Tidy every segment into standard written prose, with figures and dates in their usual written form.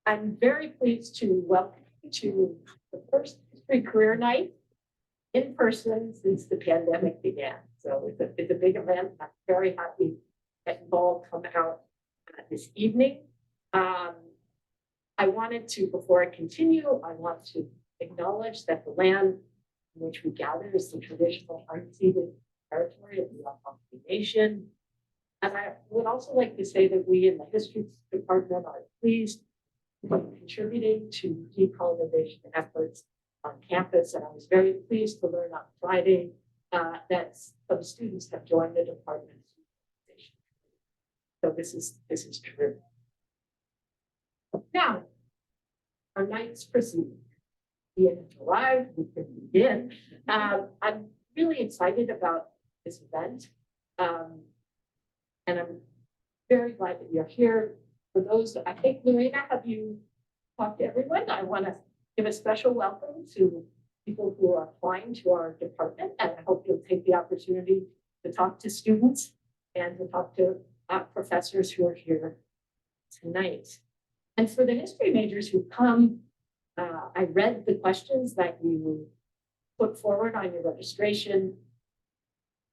I'm very pleased to welcome you to the first history career night in person since the pandemic began. So it's a big event. I'm very happy that you all come out this evening. I wanted to, before I continue, I want to acknowledge that the land in which we gather is the traditional unceded territory of the Algonquin Nation. And I would also like to say that we in the history department are pleased with contributing to decolonization efforts on campus. And I was very pleased to learn on Friday that some students have joined the department. So this is true. Now, our nights proceed. The end of July, we can begin. I'm really excited about this event. And I'm very glad that you're here. For those, I think, Lorena, have you talked to everyone? I want to give a special welcome to people who are applying to our department, and I hope you'll take the opportunity to talk to students and to talk to professors who are here tonight. And for the history majors who come, I read the questions that you put forward on your registration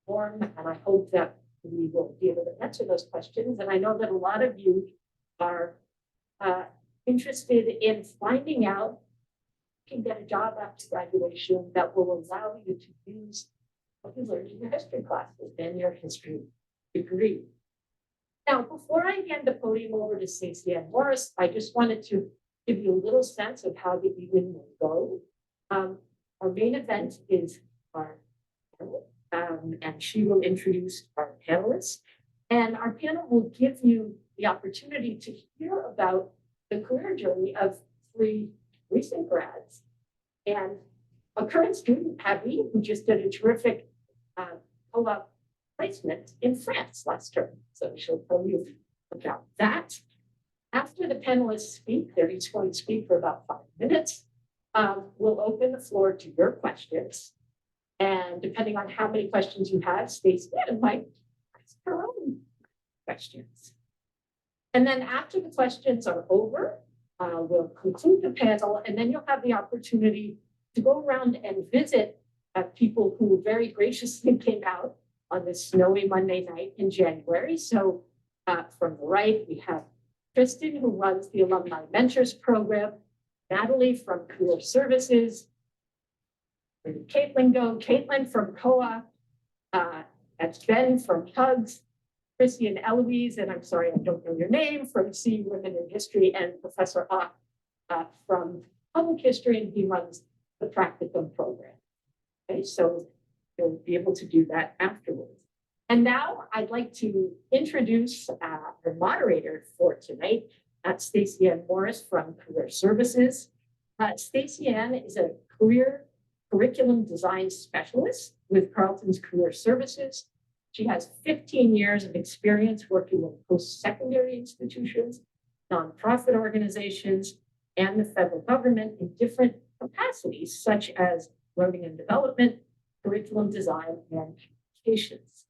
form, and I hope that we will be able to answer those questions. And I know that a lot of you are interested in finding out if you can get a job after graduation that will allow you to use what you learned in your history classes and your history degree. Now, before I hand the podium over to Stacey Ann Morris, I just wanted to give you a little sense of how the evening will go. Our main event is our panel, and she will introduce our panelists. And our panel will give you the opportunity to hear about the career journey of 3 recent grads and a current student, Abby, who just did a terrific co-op placement in France last term. So she'll tell you about that. After the panelists speak, they're each going to speak for about 5 minutes. We'll open the floor to your questions. And depending on how many questions you have, Stacey might ask her own questions. And then after the questions are over, we'll conclude the panel, and then you'll have the opportunity to go around and visit people who very graciously came out on this snowy Monday night in January. So from the right, we have Kristen, who runs the Alumni Mentors Program, Natalie from Career Services, where did Caitlin go? Caitlin from COA, that's Ben from HUGS, Chrissy and Eloise, and I'm sorry, I don't know your name, from Seeing Women in History, and Professor Ock from Public History, and he runs the practicum program. Okay, so you'll be able to do that afterwards. And now I'd like to introduce the moderator for tonight, Stacey Ann Morris from Career Services. Stacey Ann is a career curriculum design specialist with Carleton's Career Services. She has 15 years of experience working with post-secondary institutions, nonprofit organizations, and the federal government in different capacities, such as learning and development, curriculum design, and communications.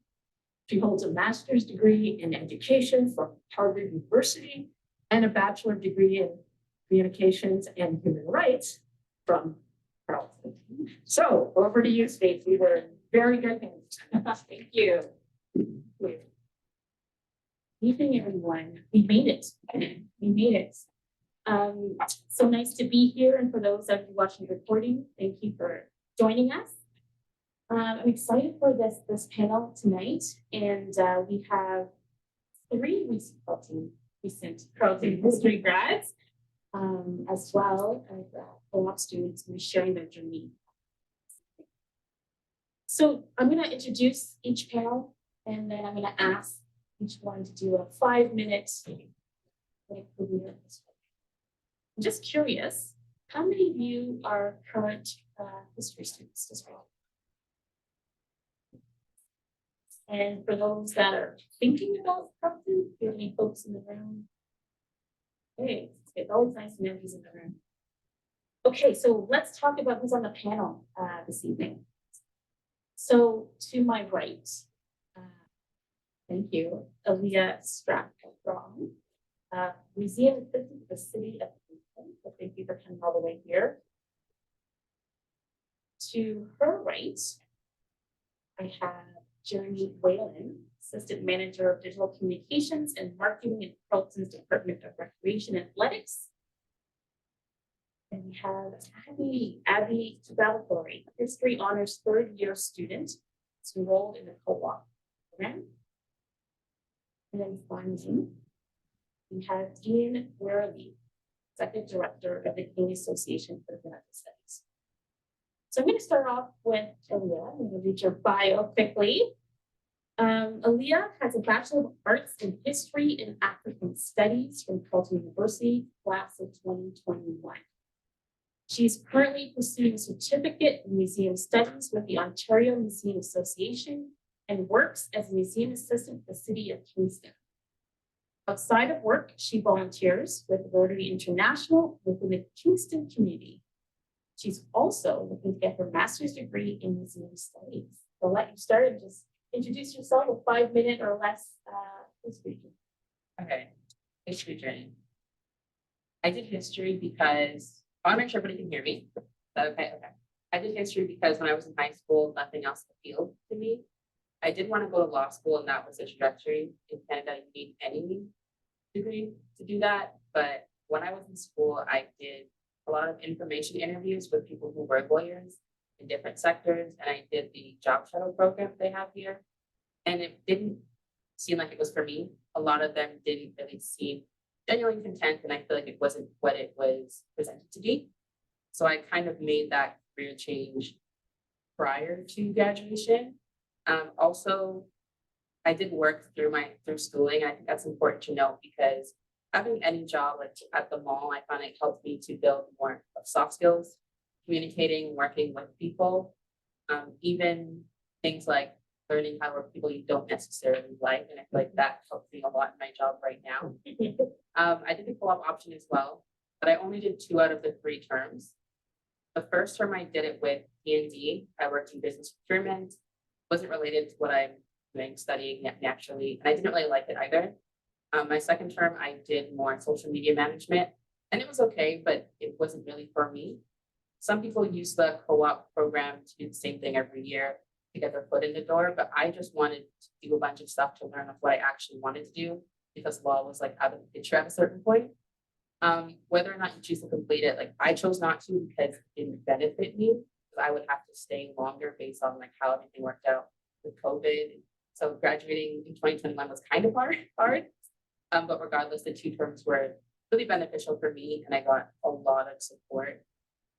She holds a master's degree in education from Harvard University and a bachelor degree in communications and human rights from Carleton. So over to you, Stacey. We're in very good hands. Thank you. Good evening, everyone. We made it. We made it. So nice to be here. And for those of you watching the recording, thank you for joining us. I'm excited for this panel tonight, and we have 3 recent Carleton History grads, as well as co-op students who are sharing their journey. So I'm going to introduce each panel, and then I'm going to ask each one to do a 5-minute career. I'm just curious, how many of you are current history students as well? And for those that are thinking about Carleton, do you have any folks in the room? Okay, it's always nice to know who's in the room. Okay, so let's talk about who's on the panel this evening. So to my right, thank you, Aaliyah Strong. Museum assistant to the city of Kingston. So thank you for coming all the way here. To her right, I have Jeremy Whalen, Assistant Manager of Digital Communications and Marketing in Carleton's Department of Recreation and Athletics. And we have Abby Tabalatory, History Honors third year student. It's enrolled in the co-op program. And then finally, we have Ian Werley, Executive Director of the Canadian Association for Clinical Studies. So I'm going to start off with Aaliyah. I'm going to read your bio quickly. Aaliyah has a Bachelor of Arts in History and African Studies from Carleton University, class of 2021. She's currently pursuing a certificate in museum studies with the Ontario Museum Association and works as a museum assistant for the city of Kingston. Outside of work, she volunteers with Rotary International within the Kingston community. She's also looking to get her master's degree in museum studies. I'll let you start and just introduce yourself, a 5-minute or less history. Okay, history journey. I did history because I want to make sure everybody can hear me. Okay. I did history because when I was in high school, nothing else appealed to me. I did want to go to law school, and that was the trajectory. In Canada, you need any degree to do that. But when I was in school, I did a lot of information interviews with people who were lawyers in different sectors, and I did the job shuttle program they have here. And it didn't seem like it was for me. A lot of them didn't really seem genuinely content, and I feel like it wasn't what it was presented to be. So I kind of made that career change prior to graduation. Also, I did work through schooling. I think that's important to note because having any job like at the mall, I found it helped me to build more of soft skills, communicating, working with people, even things like learning how to work with people you don't necessarily like. And I feel like that helps me a lot in my job right now. I did the co-op option as well, but I only did 2 out of the 3 terms. The first term I did it with P&D. I worked in business procurement. Wasn't related to what I'm doing, studying naturally, and I didn't really like it either. My second term, I did more social media management, and it was okay, but it wasn't really for me. Some people use the co-op program to do the same thing every year to get their foot in the door, but I just wanted to do a bunch of stuff to learn what I actually wanted to do because law was like out of the picture at a certain point. Whether or not you choose to complete it, like I chose not to because it didn't benefit me. I would have to stay longer based on like how everything worked out with COVID. So graduating in 2021 was kind of hard. But regardless, the 2 terms were really beneficial for me, and I got a lot of support.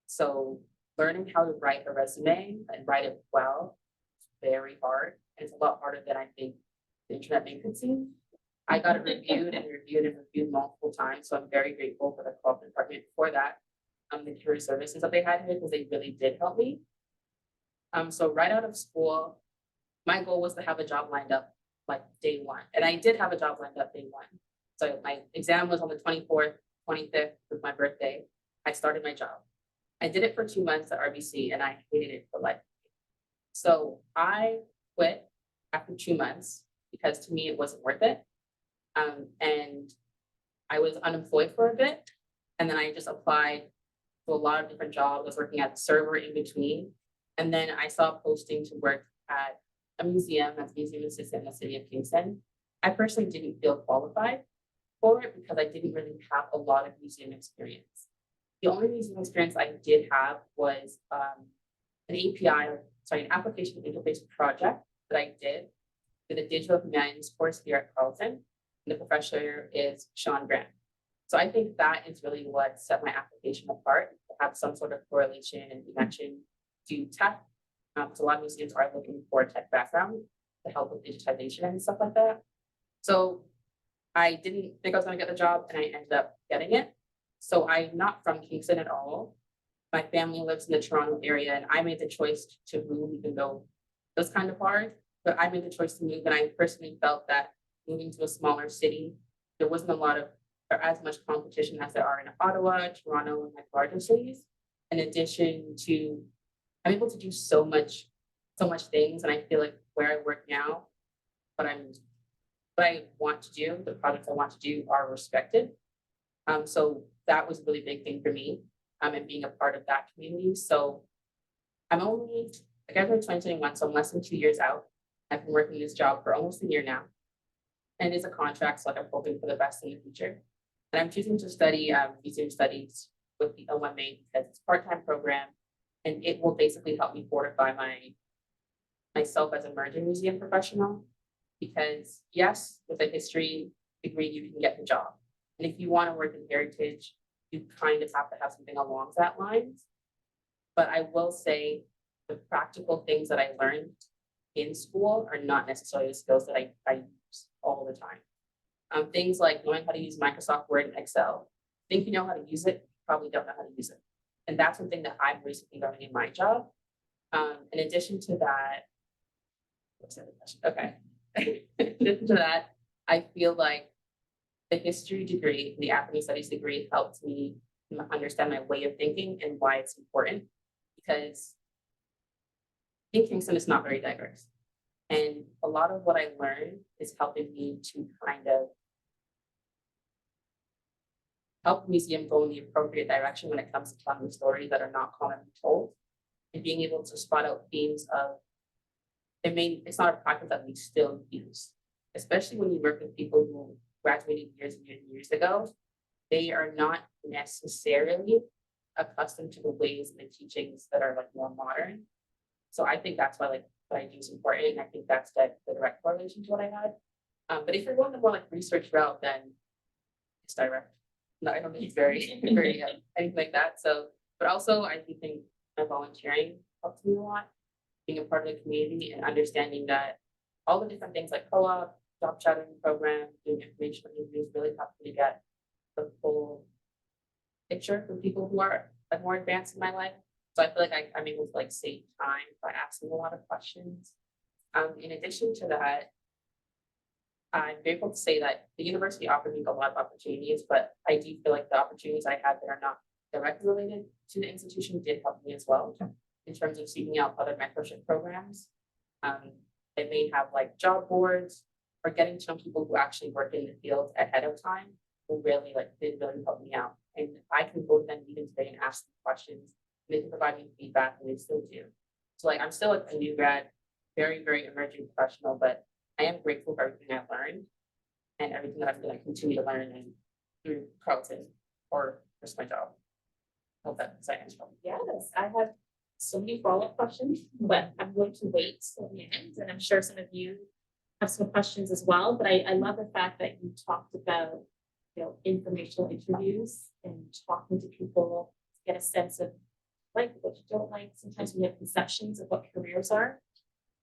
So learning how to write a resume and write it well is very hard. And it's a lot harder than I think the internet makes it seem. I got it reviewed multiple times. So I'm very grateful for the co-op department for that. The career services that they had here because they really did help me. So right out of school, my goal was to have a job lined up like day 1. And I did have a job lined up day 1. So my exam was on the 24th, 25th was my birthday. I started my job. I did it for 2 months at RBC and I hated it for life. So I quit after 2 months because to me it wasn't worth it. And I was unemployed for a bit. And then I just applied to a lot of different jobs. I was working at the server in between. And then I saw a posting to work at a museum as museum assistant in the city of Kingston. I personally didn't feel qualified for it because I didn't really have a lot of museum experience. The only museum experience I did have was an application interface project that I did with a digital humanities course here at Carleton. And the professor is Sean Grant. So I think that is really what set my application apart, to have some sort of correlation and connection to tech. So a lot of museums are looking for a tech background to help with digitization and stuff like that. So I didn't think I was going to get the job and I ended up getting it. So I'm not from Kingston at all. My family lives in the Toronto area and I made the choice to move, even though it was kind of hard, but I made the choice to move. And I personally felt that moving to a smaller city, there wasn't as much competition as there are in Ottawa, Toronto, and like larger cities. In addition to, I'm able to do so much things, and I feel like where I work now, what what I want to do, the projects I want to do are respected. So that was a really big thing for me, and being a part of that community. So I'm only, I graduated 2021, so I'm less than 2 years out. I've been working this job for almost a year now. And it's a contract, so like I'm hoping for the best in the future. And I'm choosing to study museum studies with the OMA because it's a part-time program, and it will basically help me fortify myself as a emerging museum professional. Because yes, with a history degree, you can get the job. And if you want to work in heritage, you kind of have to have something along that lines. But I will say the practical things that I learned in school are not necessarily the skills that I use all the time. Things like knowing how to use Microsoft Word and Excel. Think you know how to use it, probably don't know how to use it. And that's something that I'm recently learning in my job. In addition to that, what's the other question? Okay. In addition to that, I feel like the history degree, the African studies degree helped me understand my way of thinking and why it's important. Because I think Kingston is not very diverse. And a lot of what I learned is helping me to kind of help the museum go in the appropriate direction when it comes to telling stories that are not commonly told. And being able to spot out themes of, it's not a practice that we still use, especially when you work with people who graduated years and years and years ago. They are not necessarily accustomed to the ways and the teachings that are like more modern. So I think that's why like what I do is important. And I think that's the direct correlation to what I had. But if you're going the more like research route, then it's direct. No, I don't think it's very, very anything like that. So, but also I do think my volunteering helps me a lot. Being a part of the community and understanding that all the different things like co-op, job shadowing program, doing information interviews really help me to get the full picture for people who are like more advanced in my life. So I feel like I'm able to like save time by asking a lot of questions. In addition to that, I'm grateful to say that the university offered me a lot of opportunities, but I do feel like the opportunities I had that are not directly related to the institution did help me as well in terms of seeking out other mentorship programs. They may have like job boards or getting to know people who actually work in the field ahead of time who really like did really help me out. And I can go to them even today and ask them questions. And they can provide me feedback, and they still do. So like I'm still like a new grad, very, very emerging professional, but I am grateful for everything I've learned and everything that I'm going to continue to learn and through Carleton or just my job. Hope that's answered. Yes, I have so many follow-up questions, but I'm going to wait till the end, and I'm sure some of you have some questions as well. But I love the fact that you talked about, you know, informational interviews and talking to people to get a sense of like what you don't like. Sometimes we have conceptions of what careers are,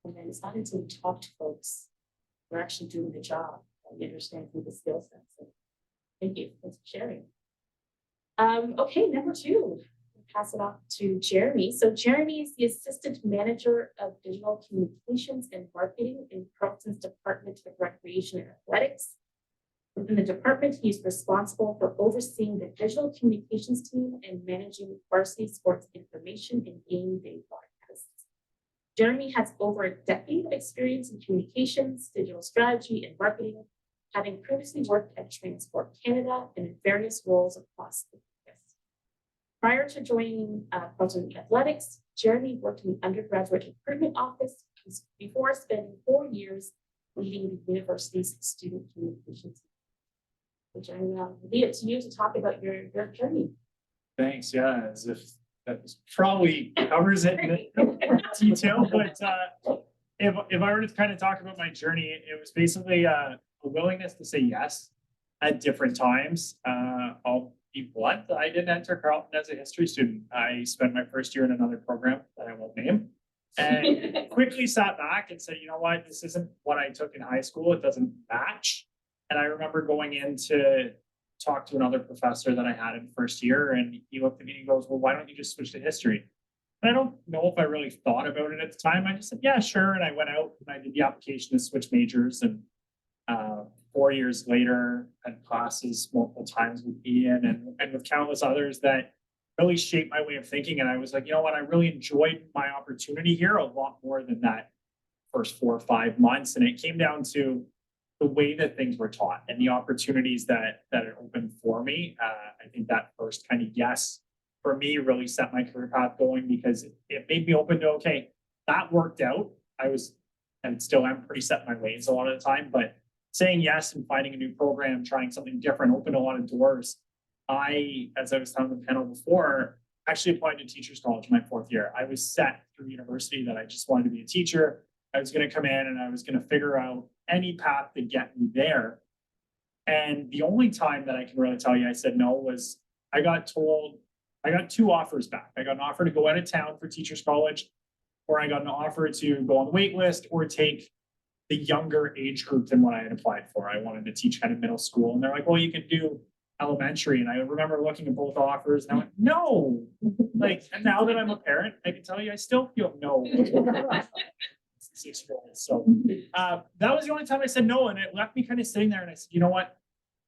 and then it's not until we talk to folks we're actually doing the job and we understand through the skill sets. So thank you. Thanks for sharing. Okay, number two, I'll pass it off to Jeremy. So Jeremy is the Assistant Manager of Digital Communications and Marketing in Carleton's Department of Recreation and Athletics. Within the department, he is responsible for overseeing the digital communications team and managing varsity sports information and game day broadcasts. Jeremy has over a decade of experience in communications, digital strategy, and marketing, having previously worked at Transport Canada and in various roles across the US. Prior to joining Carleton Athletics, Jeremy worked in the undergraduate recruitment office before spending 4 years leading the university's student communications. Which I will leave it to you to talk about your journey. Thanks. Yeah, as if that probably covers it in detail, but if I were to kind of talk about my journey, it was basically a willingness to say yes at different times. I'll be blunt. I didn't enter Carleton as a history student. I spent my first year in another program that I won't name, and quickly sat back and said, you know what, this isn't what I took in high school. It doesn't match. And I remember going in to talk to another professor that I had in first year, and he looked at me and he goes, well, why don't you just switch to history? And I don't know if I really thought about it at the time. I just said, yeah, sure. And I went out and I did the application to switch majors. And 4 years later, I had classes multiple times with Ian and with countless others that really shaped my way of thinking. And I was like, you know what, I really enjoyed my opportunity here a lot more than that first 4 or 5 months. And it came down to the way that things were taught and the opportunities that it opened for me. I think that first kind of yes for me really set my career path going, because it made me open to, okay, that worked out. I was, and still am, pretty set in my ways a lot of the time, but saying yes and finding a new program, trying something different, opened a lot of doors. As I was telling the panel before, actually applied to teachers college my 4th year. I was set through university that I just wanted to be a teacher. I was going to come in and I was going to figure out any path to get me there. And the only time that I can really tell you I said no was I got 2 offers back. I got an offer to go out of town for teachers college, or I got an offer to go on the wait list or take the younger age group than what I had applied for. I wanted to teach kind of middle school. And they're like, well, you can do elementary. And I remember looking at both offers and I went, no. Like, and now that I'm a parent, I can tell you, I still feel no. 6-year-old. So that was the only time I said no. And it left me kind of sitting there. And I said, you know what?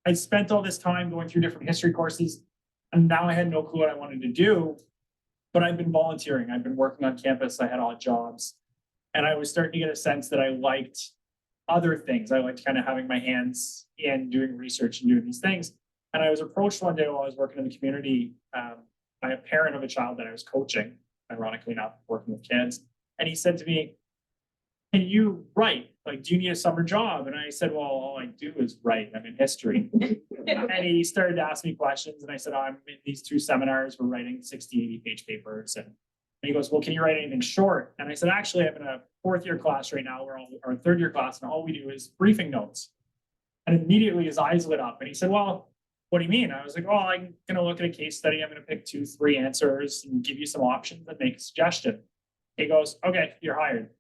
I spent all this time going through different history courses, and now I had no clue what I wanted to do. But I've been volunteering. I've been working on campus. I had odd jobs. And I was starting to get a sense that I liked other things. I liked kind of having my hands in doing research and doing these things. And I was approached one day while I was working in the community by a parent of a child that I was coaching, ironically enough, working with kids. And he said to me, can you write? Like, do you need a summer job? And I said, well, all I do is write. I'm in history. And he started to ask me questions. And I said, I'm in these 2 seminars. We're writing 60, 80 page papers. And he goes, well, can you write anything short? And I said, actually, I'm in a 4th year class right now, or a 3rd year class, and all we do is briefing notes. And immediately his eyes lit up. And he said, well, what do you mean? I was like, well, I'm going to look at a case study. I'm going to pick 2, 3 answers and give you some options and make a suggestion. He goes, okay, you're hired.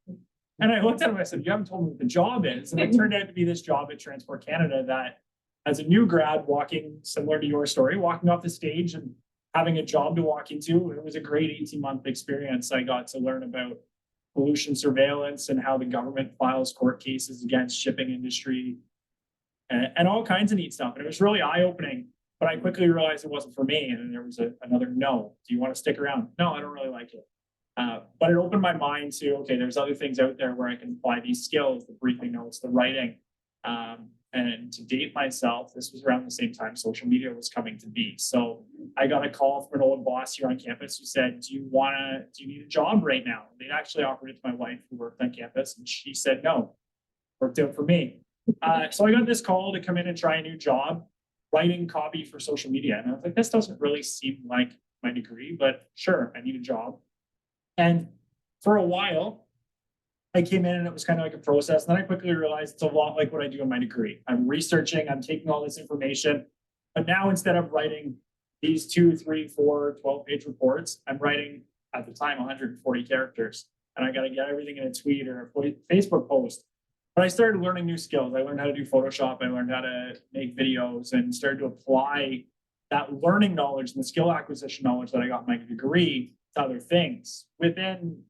And I looked at him, I said, you haven't told me what the job is. And it turned out to be this job at Transport Canada that, as a new grad walking, similar to your story, walking off the stage and having a job to walk into, it was a great 18-month experience. I got to learn about pollution surveillance and how the government files court cases against shipping industry and all kinds of neat stuff. And it was really eye-opening, but I quickly realized it wasn't for me. And then there was another no. Do you want to stick around? No, I don't really like it. But it opened my mind to, okay, there's other things out there where I can apply these skills, the briefing notes, the writing. And to date myself, this was around the same time social media was coming to be. So I got a call from an old boss here on campus who said, do you need a job right now? They'd actually offered it to my wife who worked on campus, and she said no. Worked out for me. So I got this call to come in and try a new job, writing copy for social media. And I was like, this doesn't really seem like my degree, but sure, I need a job. And for a while, I came in and it was kind of like a process. And then I quickly realized it's a lot like what I do in my degree. I'm researching, I'm taking all this information, but now instead of writing these 2, 3, 4, 12-page reports, I'm writing, at the time, 140 characters. And I got to get everything in a tweet or a Facebook post. But I started learning new skills. I learned how to do Photoshop. I learned how to make videos and started to apply that learning knowledge and the skill acquisition knowledge that I got in my degree to other things. Within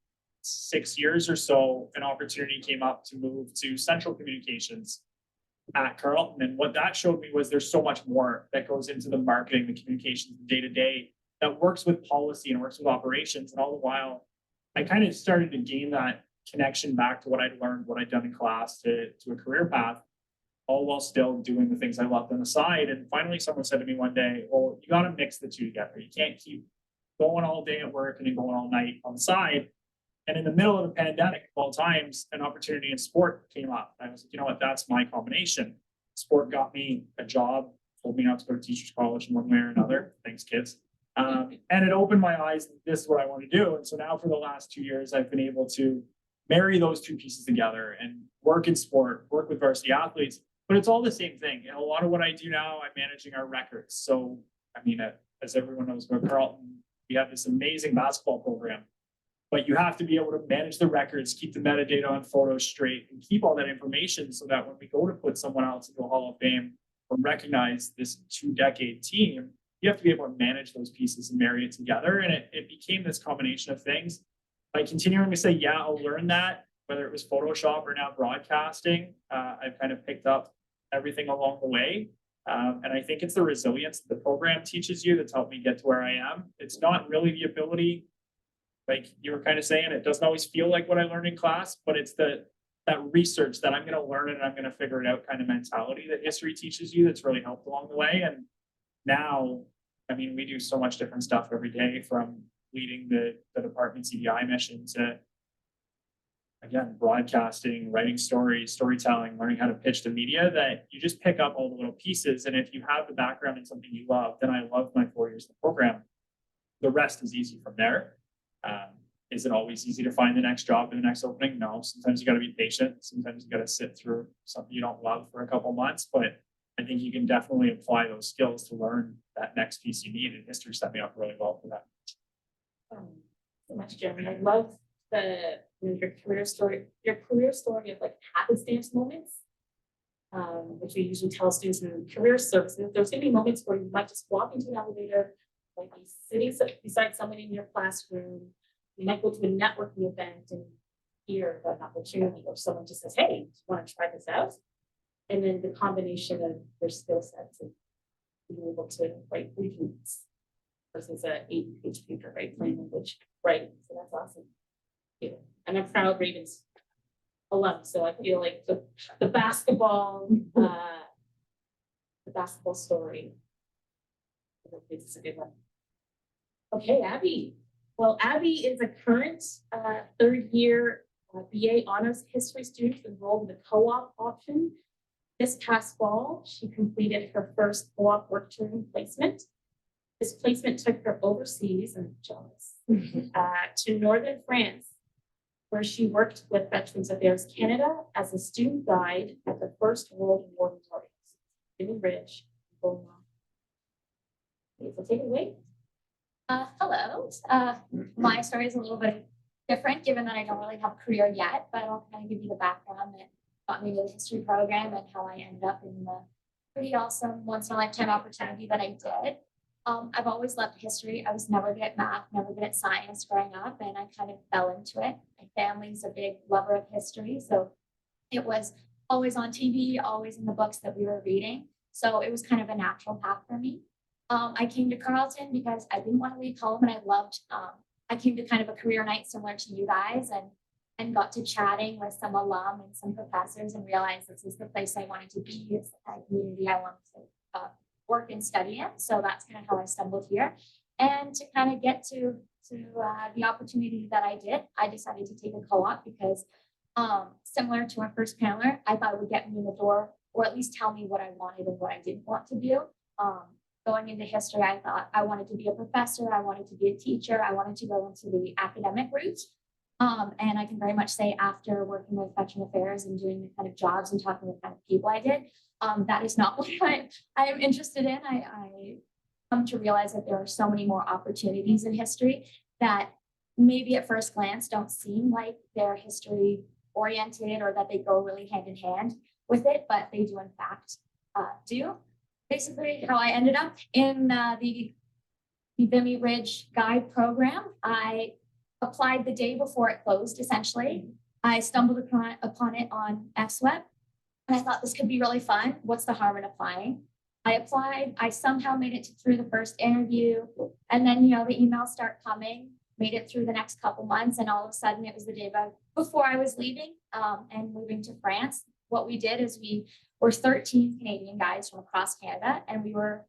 6 years or so, an opportunity came up to move to central communications at Carleton. And what that showed me was there's so much more that goes into the marketing, the communications, the day-to-day that works with policy and works with operations. And all the while, I kind of started to gain that connection back to what I'd learned, what I'd done in class to a career path, all while still doing the things I loved on the side. And finally, someone said to me one day, well, you got to mix the two together. You can't keep going all day at work and then going all night on the side. And in the middle of the pandemic, of all times, an opportunity in sport came up. I was like, you know what, that's my combination. Sport got me a job, told me not to go to teachers college in one way or another. Thanks, kids. And it opened my eyes that this is what I want to do. And so now for the last 2 years, I've been able to marry those two pieces together and work in sport, work with varsity athletes, but it's all the same thing. And a lot of what I do now, I'm managing our records. So, I mean, as everyone knows about Carleton, we have this amazing basketball program, but you have to be able to manage the records, keep the metadata on photos straight, and keep all that information so that when we go to put someone else into a Hall of Fame or recognize this 2-decade team, you have to be able to manage those pieces and marry it together. And it became this combination of things. By continuing to say, yeah, I'll learn that, whether it was Photoshop or now broadcasting, I've kind of picked up everything along the way. And I think it's the resilience that the program teaches you that's helped me get to where I am. It's not really the ability, like you were kind of saying, it doesn't always feel like what I learned in class, but it's the that research that I'm gonna learn it and I'm gonna figure it out kind of mentality that history teaches you that's really helped along the way. And now, I mean, we do so much different stuff every day, from leading the department's EDI mission to, again, broadcasting, writing stories, storytelling, learning how to pitch to media, that you just pick up all the little pieces. And if you have the background in something you love, then I loved my 4 years in the program. The rest is easy from there. Is it always easy to find the next job and the next opening? No, sometimes you got to be patient. Sometimes you got to sit through something you don't love for a couple months, but I think you can definitely apply those skills to learn that next piece you need, and history set me up really well for that. So much, Jeremy. I love your career story of like happenstance moments, which we usually tell students in career services. There's going to be moments where you might just walk into an elevator, like be sitting beside someone in your classroom. You might go to a networking event and hear about an opportunity, or someone just says, "Hey, do you want to try this out?" And then the combination of their skill sets and being able to write briefings versus an 8-page paper, right? Plain language, right? So that's awesome. Yeah. And I'm proud Ravens alum, so I feel like the basketball story, this is a good one. Okay, Abby. Well, Abby is a current third year BA honors history student enrolled in the co-op option. This past fall, she completed her first co-op work training placement. This placement took her overseas, I'm jealous, to northern France, where she worked with Veterans Affairs Canada as a student guide at the First World War Memorials. Jimmy Ridge, going on. Okay, so take it away. Hello. My story is a little bit different, given that I don't really have a career yet, but I'll kind of give you the background that got me into the history program and how I ended up in the pretty awesome once-in-a-lifetime opportunity that I did. I've always loved history. I was never good at math, never good at science growing up, and I kind of fell into it. My family's a big lover of history, so it was always on TV, always in the books that we were reading. So it was kind of a natural path for me. I came to Carleton because I didn't want to leave home, and I loved, I came to kind of a career night similar to you guys, and got to chatting with some alum and some professors and realized this is the place I wanted to be. It's the kind of community I wanted to work and study in. So that's kind of how I stumbled here. And to kind of get to the opportunity that I did, I decided to take a co-op because similar to our first paneler, I thought it would get me in the door, or at least tell me what I wanted and what I didn't want to do. Going into history, I thought I wanted to be a professor, I wanted to be a teacher, I wanted to go into the academic route. And I can very much say after working with Veteran Affairs and doing the kind of jobs and talking to the kind of people I did, that is not what I am interested in. I come to realize that there are so many more opportunities in history that maybe at first glance don't seem like they're history oriented or that they go really hand in hand with it, but they do in fact do. Basically, how I ended up in the Vimy Ridge Guide program, I applied the day before it closed, essentially. I stumbled upon it on FSWEB, and I thought this could be really fun. What's the harm in applying? I applied, I somehow made it through the first interview, and then, the emails start coming, made it through the next couple months, and all of a sudden it was the day before I was leaving and moving to France. What we did is we were 13 Canadian guides from across Canada, and we were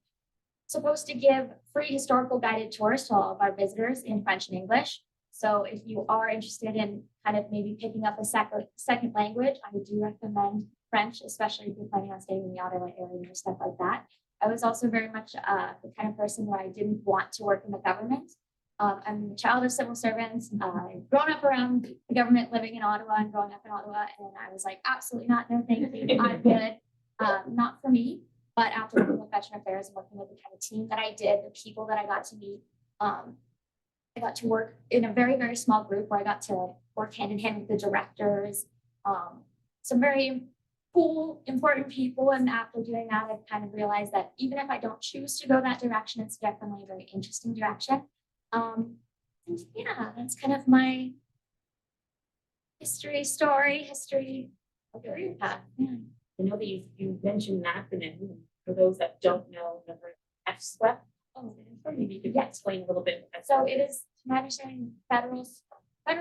supposed to give free historical guided tours to all of our visitors in French and English. So if you are interested in kind of maybe picking up a second language, I do recommend French, especially if you're planning on staying in the Ottawa area or stuff like that. I was also very much the kind of person where I didn't want to work in the government. I'm a child of civil servants. I've grown up around the government, living in Ottawa and growing up in Ottawa. And I was like, absolutely not, no thank you, I'm good. Not for me. But after working with Veteran Affairs and working with the kind of team that I did, the people that I got to meet, I got to work in a very, very small group where I got to work hand in hand with the directors, some very cool, important people. And after doing that, I've kind of realized that even if I don't choose to go that direction, it's definitely a very interesting direction. And yeah, that's kind of my history career path. Yeah. I know that you mentioned an acronym. For those that don't know, remember FSWEP? Oh, maybe you could explain a little bit. So it is, to my understanding, federal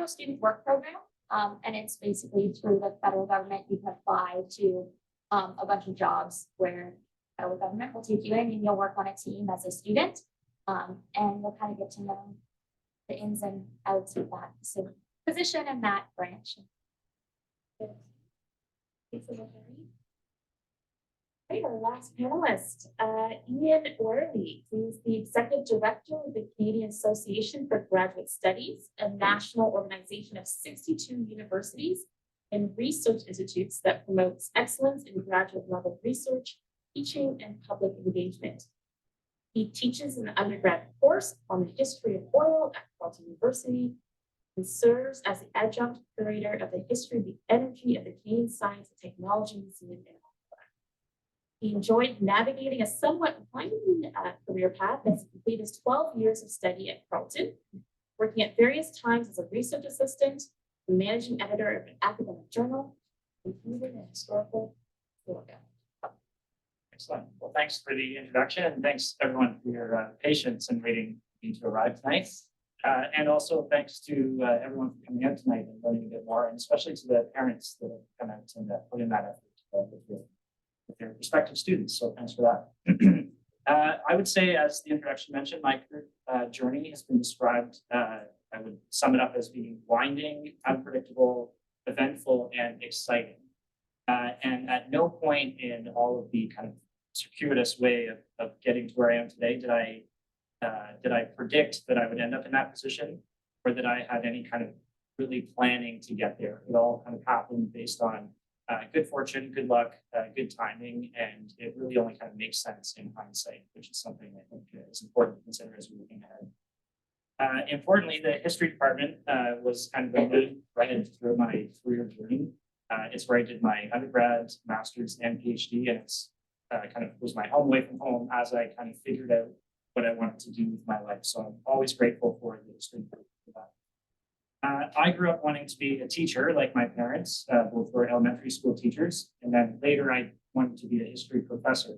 student work program. And it's basically through the federal government, you can apply to a bunch of jobs where federal government will take you in and you'll work on a team as a student. And you'll kind of get to know the ins and outs of that position and that branch. Okay, our last panelist, Ian Worley, who's the Executive Director of the Canadian Association for Graduate Studies, a national organization of 62 universities and research institutes that promotes excellence in graduate level research, teaching, and public engagement. He teaches an undergrad course on the history of oil at Carleton University and serves as the adjunct curator of the history of the energy of the Canadian Science and Technology Museum in Ottawa. He enjoyed navigating a somewhat winding career path as he completed his 12 years of study at Carleton, working at various times as a research assistant, the managing editor of an academic journal, and even an historical historian. Excellent. Well, thanks for the introduction, and thanks everyone for your patience and waiting for me to arrive tonight. And also thanks to everyone for coming out tonight and learning a bit more, and especially to the parents that have come out and put in that effort with their prospective students. So thanks for that. I would say, as the introduction mentioned, my career journey has been described. I would sum it up as being winding, unpredictable, eventful, and exciting. And at no point in all of the kind of circuitous way of getting to where I am today did I predict that I would end up in that position, or that I had any kind of really planning to get there. It all kind of happened based on good fortune, good luck, good timing, and it really only kind of makes sense in hindsight, which is something I think is important to consider as we're looking ahead. Importantly, the history department was kind of the main thread through my career journey. It's where I did my undergrad, master's, and PhD, and it's kind of was my home away from home as I kind of figured out what I wanted to do with my life. So I'm always grateful for the history for that. I grew up wanting to be a teacher like my parents, both were elementary school teachers. And then later I wanted to be a history professor,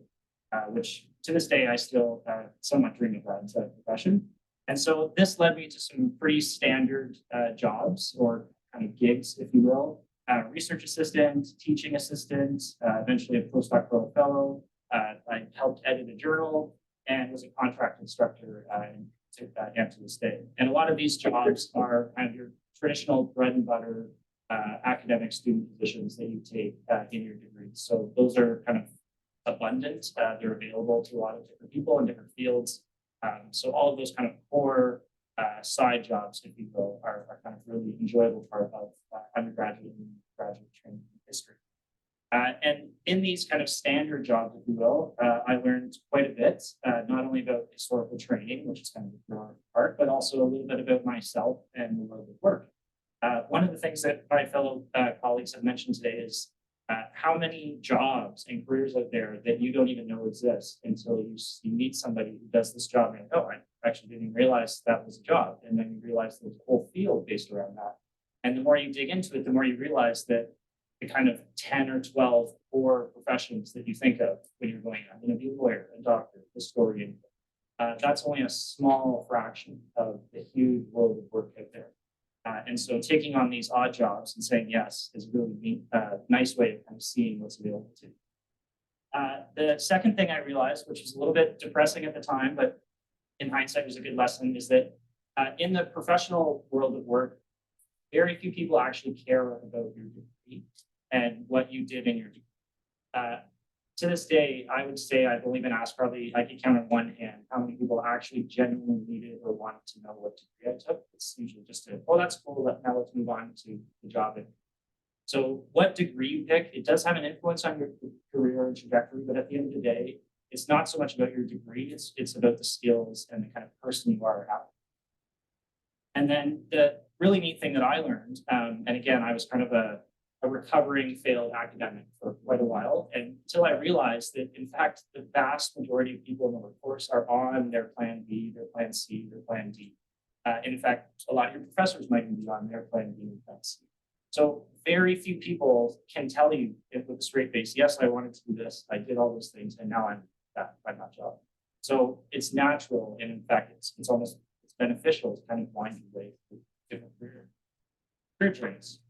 which to this day I still somewhat dream of that profession. And so this led me to some pretty standard jobs, or kind of gigs, if you will. Research assistant, teaching assistant, eventually a postdoctoral fellow. I helped edit a journal and was a contract instructor to this day. And a lot of these jobs are kind of your traditional bread and butter academic student positions that you take in your degree. So those are kind of abundant. They're available to a lot of different people in different fields. So all of those kind of core side jobs, if you will, are kind of really enjoyable part of undergraduate and graduate training in history. And in these kind of standard jobs, if you will, I learned quite a bit, not only about historical training, which is kind of the core part, but also a little bit about myself and the world of work. One of the things that my fellow colleagues have mentioned today is how many jobs and careers out there that you don't even know exist until you meet somebody who does this job and oh, I actually didn't realize that was a job. And then you realize there's a whole field based around that. And the more you dig into it, the more you realize that the kind of 10 or 12 core professions that you think of when you're going, I'm going to be a lawyer, a doctor, a historian. That's only a small fraction of the huge world of work out there. And so taking on these odd jobs and saying yes is a really nice way of kind of seeing what's available to you. The second thing I realized, which was a little bit depressing at the time, but in hindsight was a good lesson, is that in the professional world of work, very few people actually care about your degree and what you did in your degree. To this day, I would say I've only been asked, probably I could count on one hand how many people actually genuinely needed or wanted to know what degree I took. It's usually just oh, that's cool. Now let's move on to the job. So what degree you pick, it does have an influence on your career and trajectory, but at the end of the day, it's not so much about your degree, it's about the skills and the kind of person you are. And then the really neat thing that I learned, and again, I was kind of a recovering failed academic for quite a while, and until I realized that, in fact, the vast majority of people in the workforce are on their plan B, their plan C, their plan D. In fact, a lot of your professors might even be on their plan B and plan C. So very few people can tell you with a straight face, yes, I wanted to do this, I did all those things, and now I'm that job. So it's natural, and in fact, it's beneficial to kind of wind your way through different career journeys.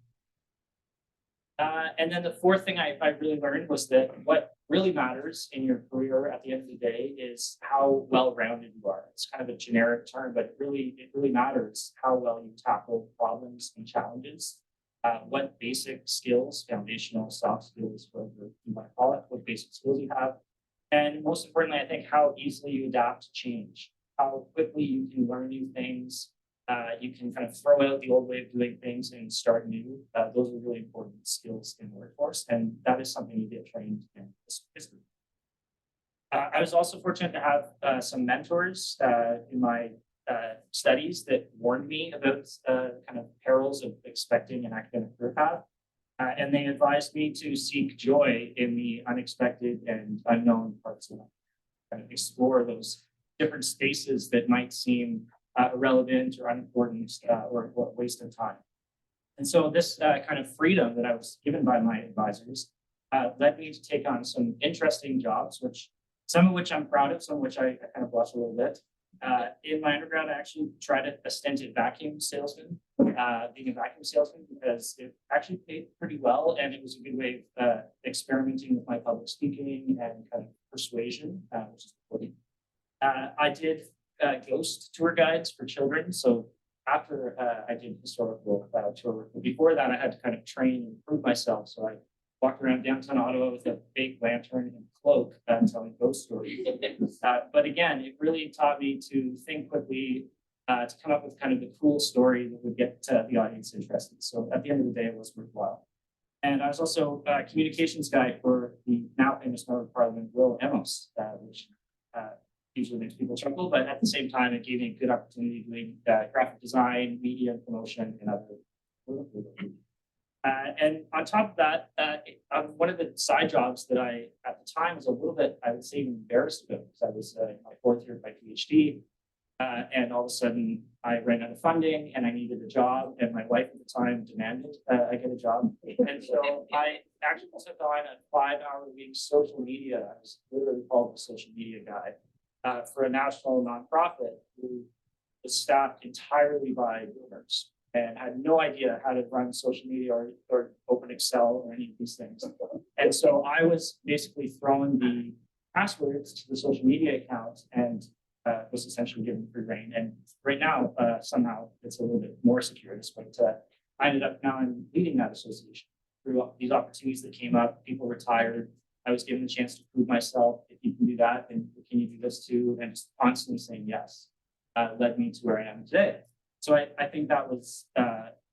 And then the fourth thing I really learned was that what really matters in your career at the end of the day is how well-rounded you are. It's kind of a generic term, but it really matters how well you tackle problems and challenges. What basic skills, foundational soft skills, whatever you want to call it, what basic skills you have. And most importantly, I think how easily you adapt to change, how quickly you can learn new things. You can kind of throw out the old way of doing things and start new. Those are really important skills in the workforce, and that is something you get trained in this history. I was also fortunate to have some mentors in my studies that warned me about kind of perils of expecting an academic career path. And they advised me to seek joy in the unexpected and unknown parts of life, kind of explore those different spaces that might seem irrelevant or unimportant or a waste of time. And so this kind of freedom that I was given by my advisors led me to take on some interesting jobs, some of which I'm proud of, some of which I kind of blush a little bit. In my undergrad, I actually tried a stint at vacuum salesman, being a vacuum salesman, because it actually paid pretty well, and it was a good way of experimenting with my public speaking and kind of persuasion, which is important. I did ghost tour guides for children. So after I did historical tour work, but before that, I had to kind of train and prove myself. So I walked around downtown Ottawa with a big lantern and cloak telling ghost stories. But again, it really taught me to think quickly, to come up with kind of the cool story that would get the audience interested. So at the end of the day, it was worthwhile. And I was also a communications guy for the now famous member of Parliament, Will Emos, which usually makes people chuckle, but at the same time, it gave me a good opportunity doing graphic design, media promotion, and other. And on top of that, one of the side jobs that I, at the time, was a little bit, I would say, embarrassed about, because I was in my fourth year of my PhD, and all of a sudden I ran out of funding and I needed a job, and my wife at the time demanded I get a job. And so I actually took on a 5-hour-a-week social media. I was literally called the social media guy for a national nonprofit who was staffed entirely by boomers and had no idea how to run social media or open Excel or any of these things. And so I was basically throwing the passwords to the social media account and was essentially given free rein. And right now, somehow it's a little bit more secure, but I ended up now I'm leading that association through these opportunities that came up. People retired. I was given the chance to prove myself. If you can do that, then can you do this too? And just constantly saying yes led me to where I am today. So I think that was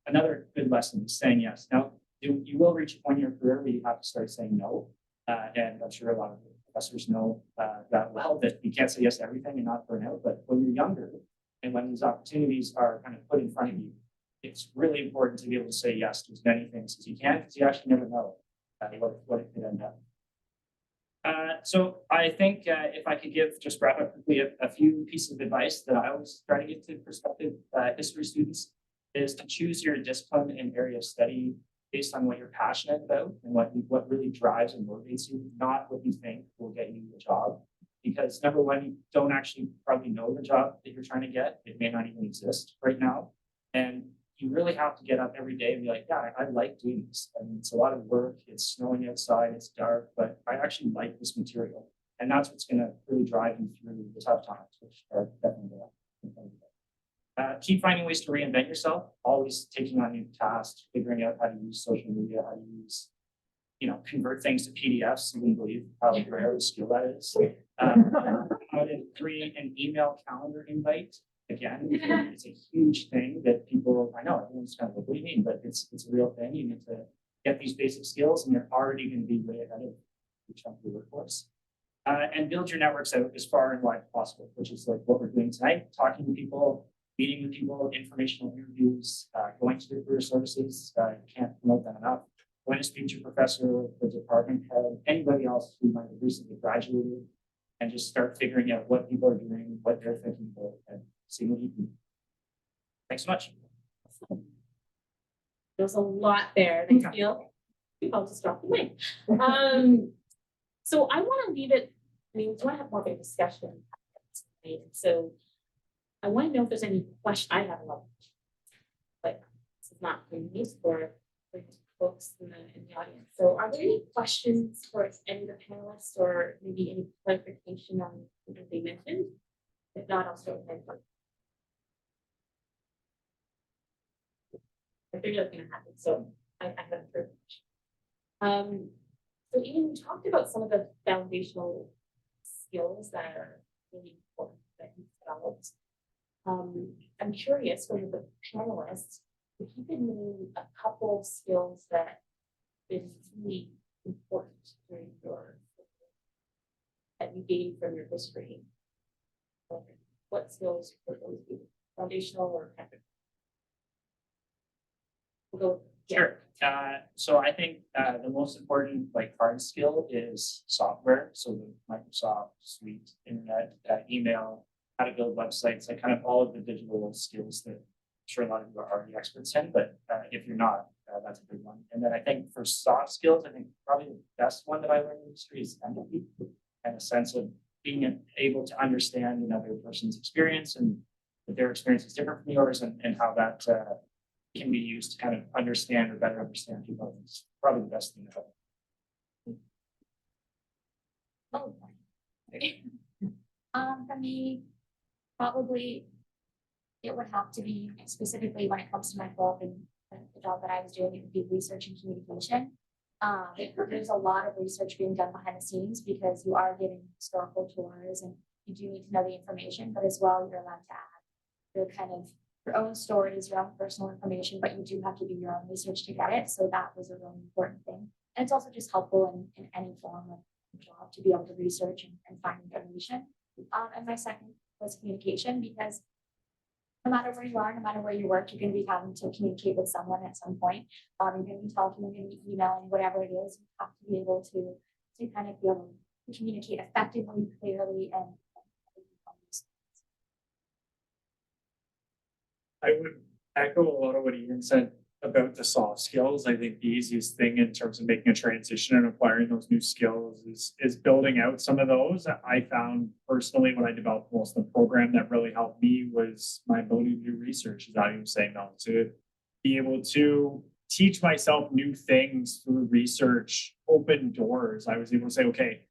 another good lesson, saying yes. Now, you will reach a point in your career where you have to start saying no. And I'm sure a lot of professors know that well, that you can't say yes to everything and not burn out. But when you're younger and when these opportunities are kind of put in front of you, it's really important to be able to say yes to as many things as you can, because you actually never know what it could end up. So I think if I could just wrap up quickly a few pieces of advice that I always try to give to prospective history students is to choose your discipline and area of study based on what you're passionate about and what really drives and motivates you, not what you think will get you the job. Because number one, you don't actually probably know the job that you're trying to get. It may not even exist right now. And you really have to get up every day and be like, yeah, I like doing this. I mean, it's a lot of work. It's snowing outside. It's dark, but I actually like this material. And that's what's going to really drive you through the tough times, which are definitely keep finding ways to reinvent yourself, always taking on new tasks, figuring out how to use social media, how to use, convert things to PDFs. You wouldn't believe how rare a skill that is. How to create an email calendar invite. Again, it's a huge thing that people, I know everyone's kind of like, what do you mean? But it's a real thing. You need to get these basic skills and you're already going to be way ahead of the chunk of the workforce. And build your networks out as far and wide as possible, which is like what we're doing tonight, talking to people, meeting with people, informational interviews, going to the career services. You can't promote that enough. Going to speak to your professor, the department head, anybody else who might have recently graduated, and just start figuring out what people are doing, what they're thinking about, and see what you can do. Thanks so much. There's a lot there. Thanks, Neil. I'll just drop the mic. So I want to leave it. I mean, we want to have more of a discussion. So I want to know if there's any question. I have a lot, but this is not for me. For folks in the audience. So are there any questions for any of the panelists or maybe any clarification on what they mentioned? If not, I'll start with my part. I figured that's gonna happen, so I have a privilege. So Ian, you talked about some of the foundational skills that are really important that you've developed. I'm curious whether the panelists, if you could name a couple skills that is really important during your that you gained from your history. What skills would those be? Foundational or technical? We'll go. Yeah. Sure. So I think the most important like hard skill is software. So the Microsoft Suite, internet, email, how to build websites, like kind of all of the digital skills that I'm sure a lot of you are already experts in, but if you're not, that's a big one. And then I think for soft skills, I think probably the best one that I learned in history is empathy and a sense of being able to understand another person's experience and that their experience is different from yours and how that can be used to kind of understand or better understand people. It's probably the best thing to help. Oh. For me, probably it would have to be specifically when it comes to my role in the job that I was doing, it would be research and communication. There's a lot of research being done behind the scenes because you are giving historical tours and you do need to know the information, but as well, you're allowed to add your kind of your own stories, your own personal information, but you do have to do your own research to get it. So that was a really important thing. And it's also just helpful in any form of job to be able to research and find information. And my second was communication, because no matter where you are, no matter where you work, you're going to be having to communicate with someone at some point. You're going to be talking, you're going to be emailing, whatever it is. You have to be able to kind of be able to communicate effectively, clearly, and I would echo a lot of what Ian said about the soft skills. I think the easiest thing in terms of making a transition and acquiring those new skills is building out some of those. I found personally when I developed most of the program that really helped me was my ability to do research, as I was saying, now to be able to teach myself new things through research, open doors. I was able to say, okay,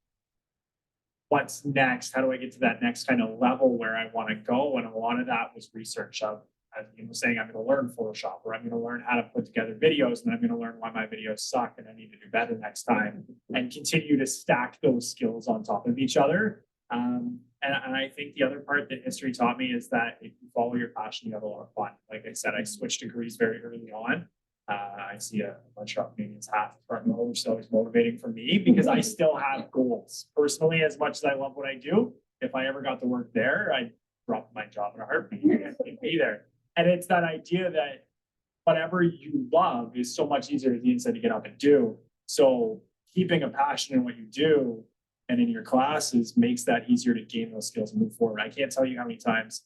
what's next? How do I get to that next kind of level where I want to go? And a lot of that was research of, as you were saying, I'm going to learn Photoshop, or I'm going to learn how to put together videos, and I'm going to learn why my videos suck and I need to do better next time, and continue to stack those skills on top of each other. And I think the other part that history taught me is that if you follow your passion, you have a lot of fun. Like I said, I switched degrees very early on. I see a bunch of Canadians half the front row, which is always motivating for me because I still have goals. Personally, as much as I love what I do, if I ever got to work there, I'd drop my job in a heartbeat and be there. And it's that idea that whatever you love is so much easier, as Ian said, to get up and do. So keeping a passion in what you do and in your classes makes that easier to gain those skills and move forward. I can't tell you how many times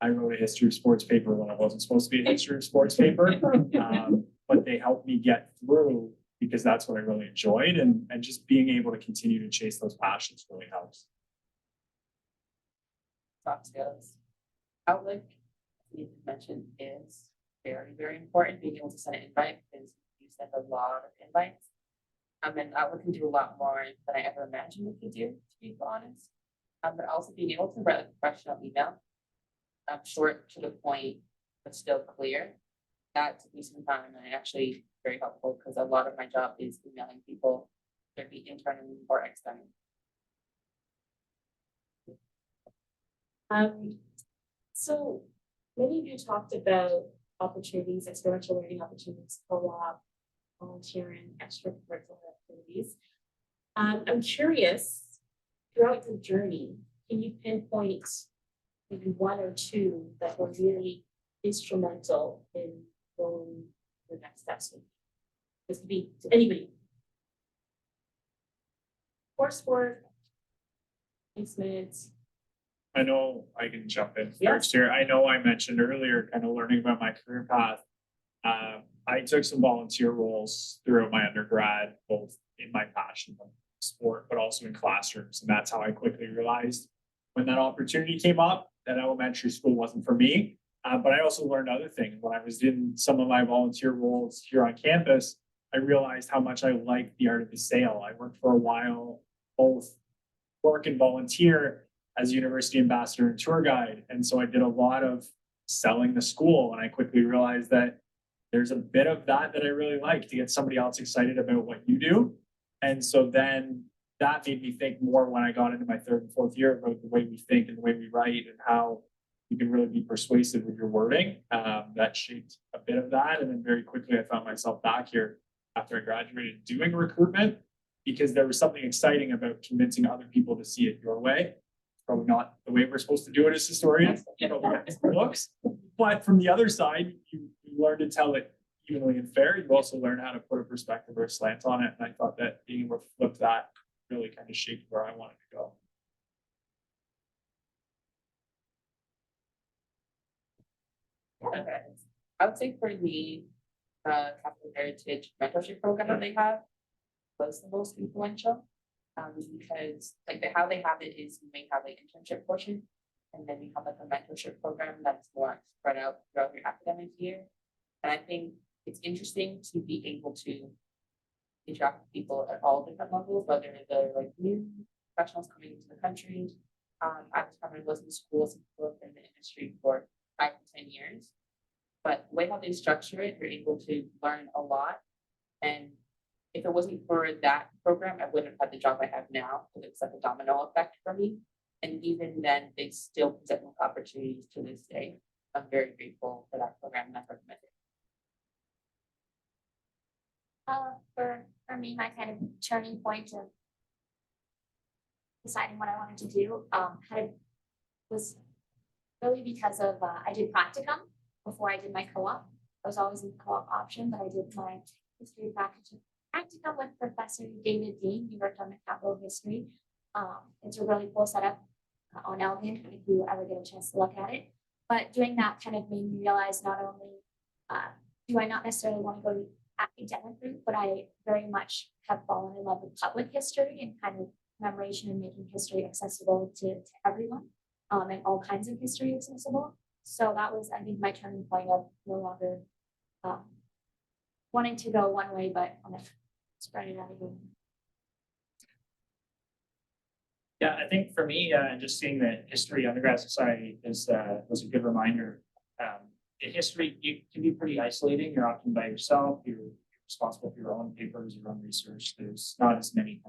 I wrote a history of sports paper when it wasn't supposed to be a history of sports paper, but they helped me get through because that's what I really enjoyed. And just being able to continue to chase those passions really helps. Soft skills. Outlook, you mentioned, is very, very important. Being able to send an invite because you send a lot of invites. And Outlook can do a lot more than I ever imagined it could do, to be honest. But also being able to write a professional email, short to the point, but still clear. That took me some time and actually very helpful because a lot of my job is emailing people, whether it be internally or externally. So many of you talked about opportunities, experiential learning opportunities, co-op, volunteering, extracurricular activities. I'm curious, throughout your journey, can you pinpoint maybe one or two that were really instrumental in going the next steps? This could be to anybody. Coursework, placements. I know I can jump in Yeah. first here. I know I mentioned earlier kind of learning about my career path. I took some volunteer roles throughout my undergrad, both in my passion of sport, but also in classrooms. And that's how I quickly realized when that opportunity came up that elementary school wasn't for me. But I also learned other things. When I was in some of my volunteer roles here on campus, I realized how much I liked the art of the sale. I worked for a while, both work and volunteer as university ambassador and tour guide. And so I did a lot of selling the school. And I quickly realized that there's a bit of that I really like, to get somebody else excited about what you do. And so then that made me think more when I got into my third and fourth year about the way we think and the way we write and how you can really be persuasive with your wording. That shaped a bit of that. And then very quickly I found myself back here after I graduated doing recruitment, because there was something exciting about convincing other people to see it your way. Probably not the way we're supposed to do it as historians, books. But from the other side, you learn to tell it evenly and fair. You also learn how to put a perspective or a slant on it. And I thought that being able to flip that really kind of shaped where I wanted to go. Okay. I would say for me, the Capital Heritage mentorship program that they have was the most influential. Because like how they have it is you may have an internship portion, and then you have like a mentorship program that's more spread out throughout your academic year. And I think it's interesting to be able to interact with people at all different levels, whether they're like new professionals coming into the country. At the time I was in school, some people have been in the industry for 5 to 10 years. But the way how they structure it, you're able to learn a lot. And if it wasn't for that program, I wouldn't have had the job I have now, because it's like a domino effect for me. And even then, they still present me with opportunities to this day. I'm very grateful for that program and I recommend it. For me, my kind of turning point of deciding what I wanted to do was really because of I did practicum before I did my co-op. I was always in the co-op option, but I did my history practicum with Professor David Dean. He worked on the Capital History. It's a really cool setup on Elgin if you ever get a chance to look at it. But doing that kind of made me realize not only do I not necessarily want to go the academic route, but I very much have fallen in love with public history and kind of commemoration and making history accessible to everyone, and all kinds of history accessible. So that was, I think, my turning point of no longer wanting to go one way, but kind of spread it out again. Yeah, I think for me, just seeing the History Undergrad Society was a good reminder. In history, you can be pretty isolating. You're often by yourself. You're responsible for your own papers, your own research. There's not as many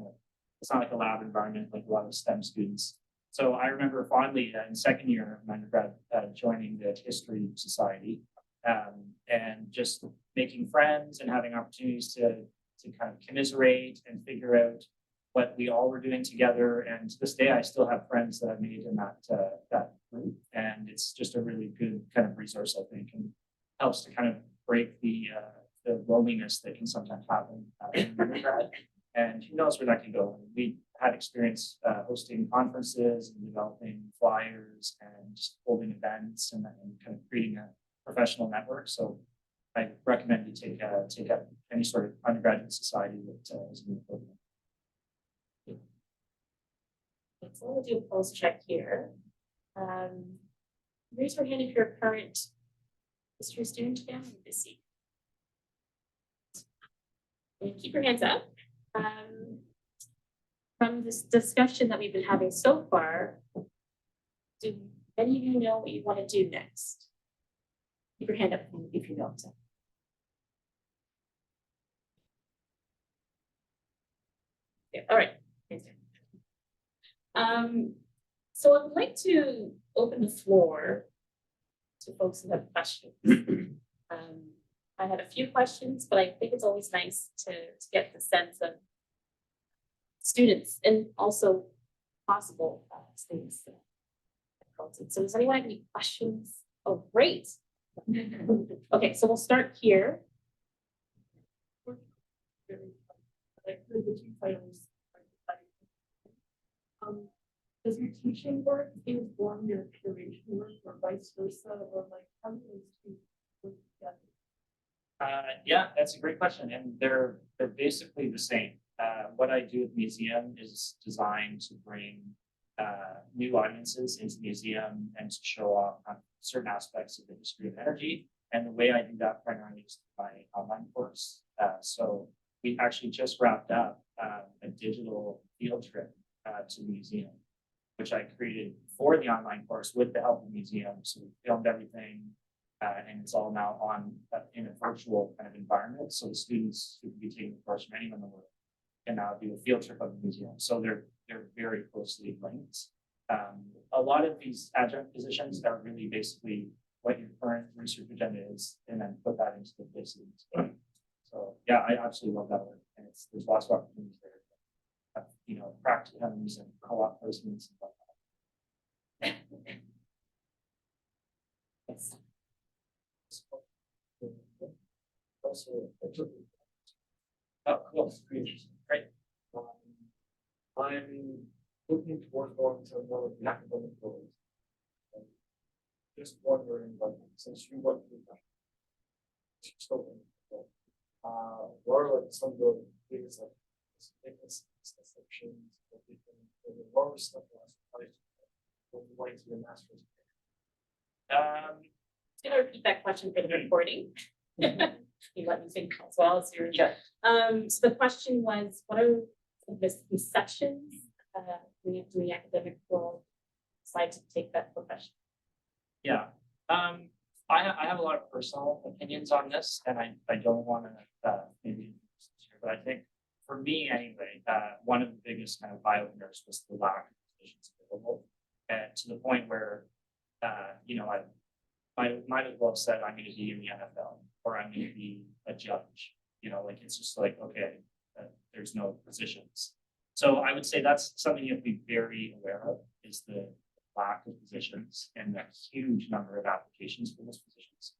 it's not like a lab environment like a lot of STEM students. So I remember fondly in second year of my undergrad joining the History Society, and just making friends and having opportunities to kind of commiserate and figure out what we all were doing together. And to this day, I still have friends that I've made in that group. And it's just a really good kind of resource, I think, and helps to kind of break the loneliness that can sometimes happen in undergrad. And who knows where that can go. We had experience hosting conferences and developing flyers and just holding events and kind of creating a professional network. So I recommend you take up any sort of undergraduate society that is in the program. So we'll do a pulse check here. Raise your hand if you're a current history student again. Let me see. And keep your hands up. From this discussion that we've been having so far, do any of you know what you want to do next? Keep your hand up if you don't. Okay, all right. So I would like to open the floor to folks who have questions. I had a few questions, but I think it's always nice to get the sense of students and also possible students. So does anyone have any questions? Oh, great. Okay, so we'll start here. Does your teaching work inform your curation work or vice versa, or like how do those two work together? Yeah, that's a great question, and they're basically the same. What I do at the museum is designed to bring new audiences into the museum and to show off certain aspects of the history of energy. And the way I do that primarily is by online course. So we actually just wrapped up a digital field trip to the museum, which I created for the online course with the help of the museum. So we filmed everything, and it's all now on in a virtual kind of environment. So the students who could be taking the course from anywhere in the world can now do a field trip of the museum. So they're very closely linked. A lot of these adjunct positions are really basically what your current research agenda is, and then put that into the places. So yeah, I absolutely love that work, and there's lots of opportunities there. Practicums and co-op placements and stuff like that. Yes. Also, Oh, cool. Great. I'm looking towards going to one of the academic roles. Just wondering, like, since you went through that, what are like some of the biggest like misconceptions that you can, what was stuff like when you went to your master's? I'm gonna repeat that question for the recording. You let me think as well as your. So the question was, what are the misconceptions when you're doing academic role, decide to take that profession? Yeah. I have a lot of personal opinions on this, and I don't want to maybe, but I think for me anyway, one of the biggest kind of eye openers was the lack of positions available, and to the point where, I might as well have said I'm going to be in the NFL or I'm going to be a judge. Like it's just like, okay, there's no positions. So I would say that's something you have to be very aware of, is the lack of positions and the huge number of applications for those positions.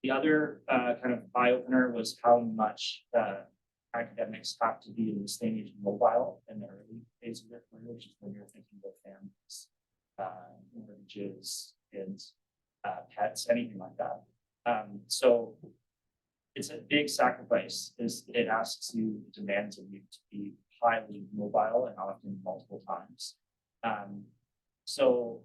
The other kind of eye opener was how much academics have to be in this day and age mobile in the early phase of their career, which is when you're thinking about families, mortgages, kids, pets, anything like that. So it's a big sacrifice. It asks you, demands of you to be highly mobile and often multiple times. So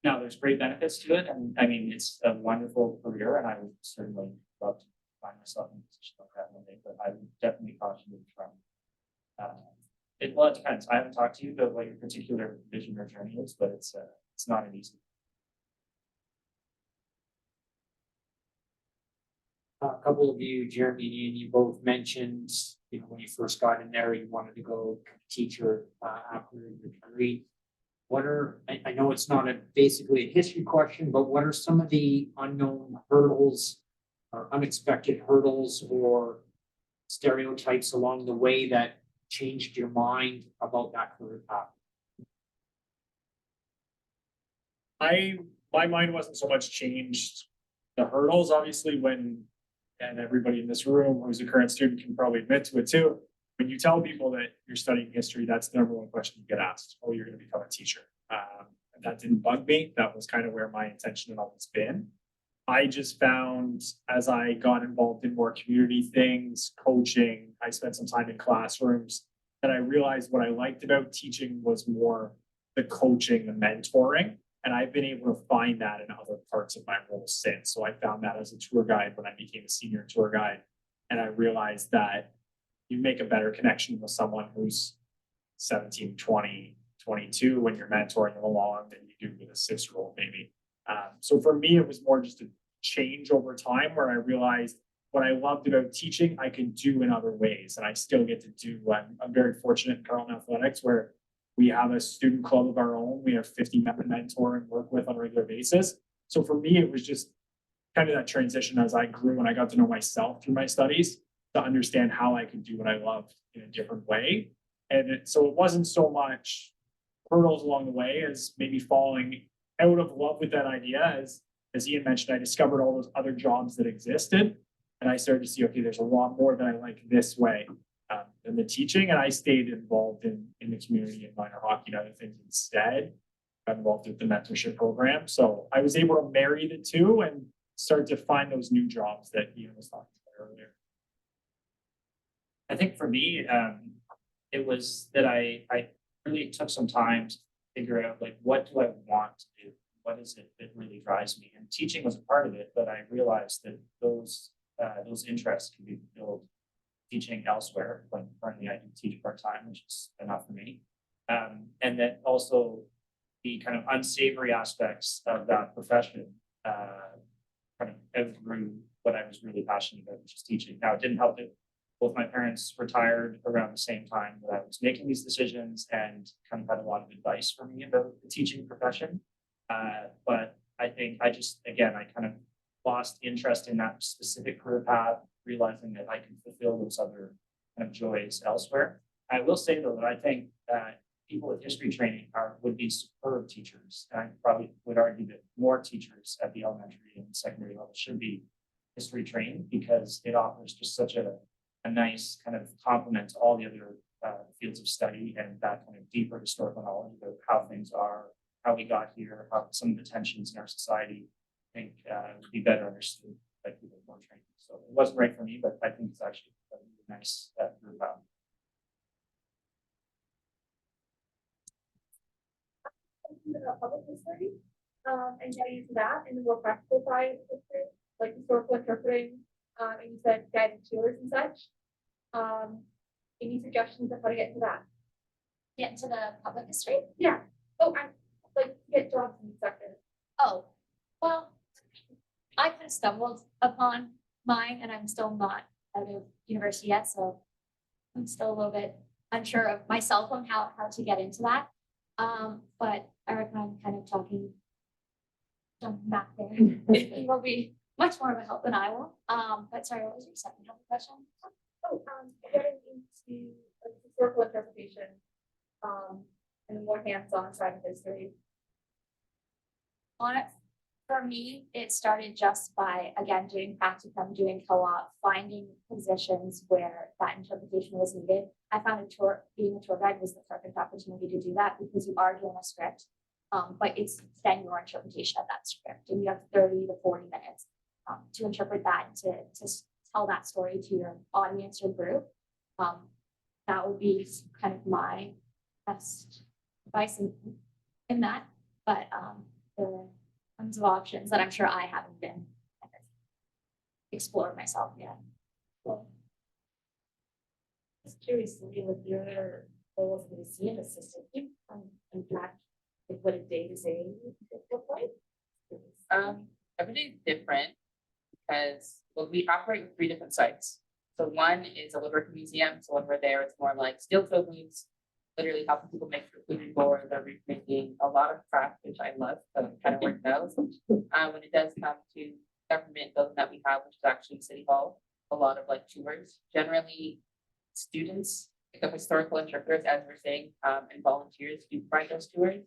now there's great benefits to it, and I mean it's a wonderful career, and I would certainly love to find myself in a position like that one day. But I would definitely caution you from. It depends. I haven't talked to you about what your particular vision or journey is, but it's not an easy. A couple of you, Jeremy and Ian, you both mentioned, when you first got in there, you wanted to go teacher after your degree. I know it's not basically a history question, but what are some of the unknown hurdles or unexpected hurdles or stereotypes along the way that changed your mind about that career path? My mind wasn't so much changed. The hurdles, obviously, and everybody in this room who's a current student can probably admit to it too. When you tell people that you're studying history, that's the number one question you get asked. Oh, you're going to become a teacher. And that didn't bug me. That was kind of where my intention had always been. I just found as I got involved in more community things, coaching, I spent some time in classrooms, that I realized what I liked about teaching was more the coaching, the mentoring. And I've been able to find that in other parts of my role since. So I found that as a tour guide when I became a senior tour guide. And I realized that you make a better connection with someone who's 17, 20, 22 when you're mentoring them along than you do with a 6-year-old maybe. So for me, it was more just a change over time where I realized what I loved about teaching, I can do in other ways. And I still get to do. I'm very fortunate in Carleton Athletics where we have a student club of our own. We have 50 men to mentor and work with on a regular basis. So for me, it was just kind of that transition as I grew and I got to know myself through my studies to understand how I could do what I loved in a different way. And so it wasn't so much hurdles along the way as maybe falling out of love with that idea. As Ian mentioned, I discovered all those other jobs that existed. And I started to see, okay, there's a lot more that I like this way than the teaching. And I stayed involved in the community and minor hockey and other things instead. Got involved with the mentorship program. So I was able to marry the two and start to find those new jobs that Ian was talking about earlier. I think for me, it was that I really took some time to figure out, like, what do I want to do? What is it that really drives me? And teaching was a part of it, but I realized that those interests can be fulfilled teaching elsewhere, when currently I do teach part-time, which is enough for me. And then also the kind of unsavory aspects of that profession, kind of outgrew what I was really passionate about, which is teaching. Now, it didn't help that both my parents retired around the same time that I was making these decisions and kind of had a lot of advice for me about the teaching profession. But I think I just, again, I kind of lost interest in that specific career path, realizing that I can fulfill those other kind of joys elsewhere. I will say though that I think people with history training would be superb teachers. And I probably would argue that more teachers at the elementary and secondary level should be history trained, because it offers just such a nice kind of complement to all the other fields of study, and that kind of deeper historical knowledge about how things are, how we got here, how some of the tensions in our society, I think would be better understood by people more trained. So it wasn't right for me, but I think it's actually a really nice group out. Public history, and getting into that in the more practical side of history, like historical interpreting, and you said guided tours and such. Any suggestions of how to get into that? Get into the public history? Yeah. Oh, I like to get jobs in the sector. Oh, well, I kind of stumbled upon mine and I'm still not out of university yet, so I'm still a little bit unsure of myself on how to get into that. But I recommend kind of talking back there. It will be much more of a help than I will. But sorry, what was your second half of the question? Oh, getting into historical interpretation, and more hands-on side of history. On it, for me, it started just by, again, doing practicum, doing co-op, finding positions where that interpretation was needed. I found being a tour guide was the perfect opportunity to do that, because you are doing a script, but it's then your interpretation of that script, and you have 30 to 40 minutes to interpret that, to tell that story to your audience or group. That would be kind of my best advice in that, but there are tons of options that I'm sure I haven't been explored myself yet. Well, just curious, with your role as a museum assistant, you unpack like what a day-to-day would look like? Every day is different because we operate with 3 different sites. So one is a woodworking museum. So when we're there, it's more like steel toe boots, literally helping people make food boards, they're making a lot of craft, which I love. So it kind of works out. When it does come to government building that we have, which is actually City Hall, a lot of like tours. Generally, students, like the historical interpreters, as we're saying, and volunteers do provide those tours.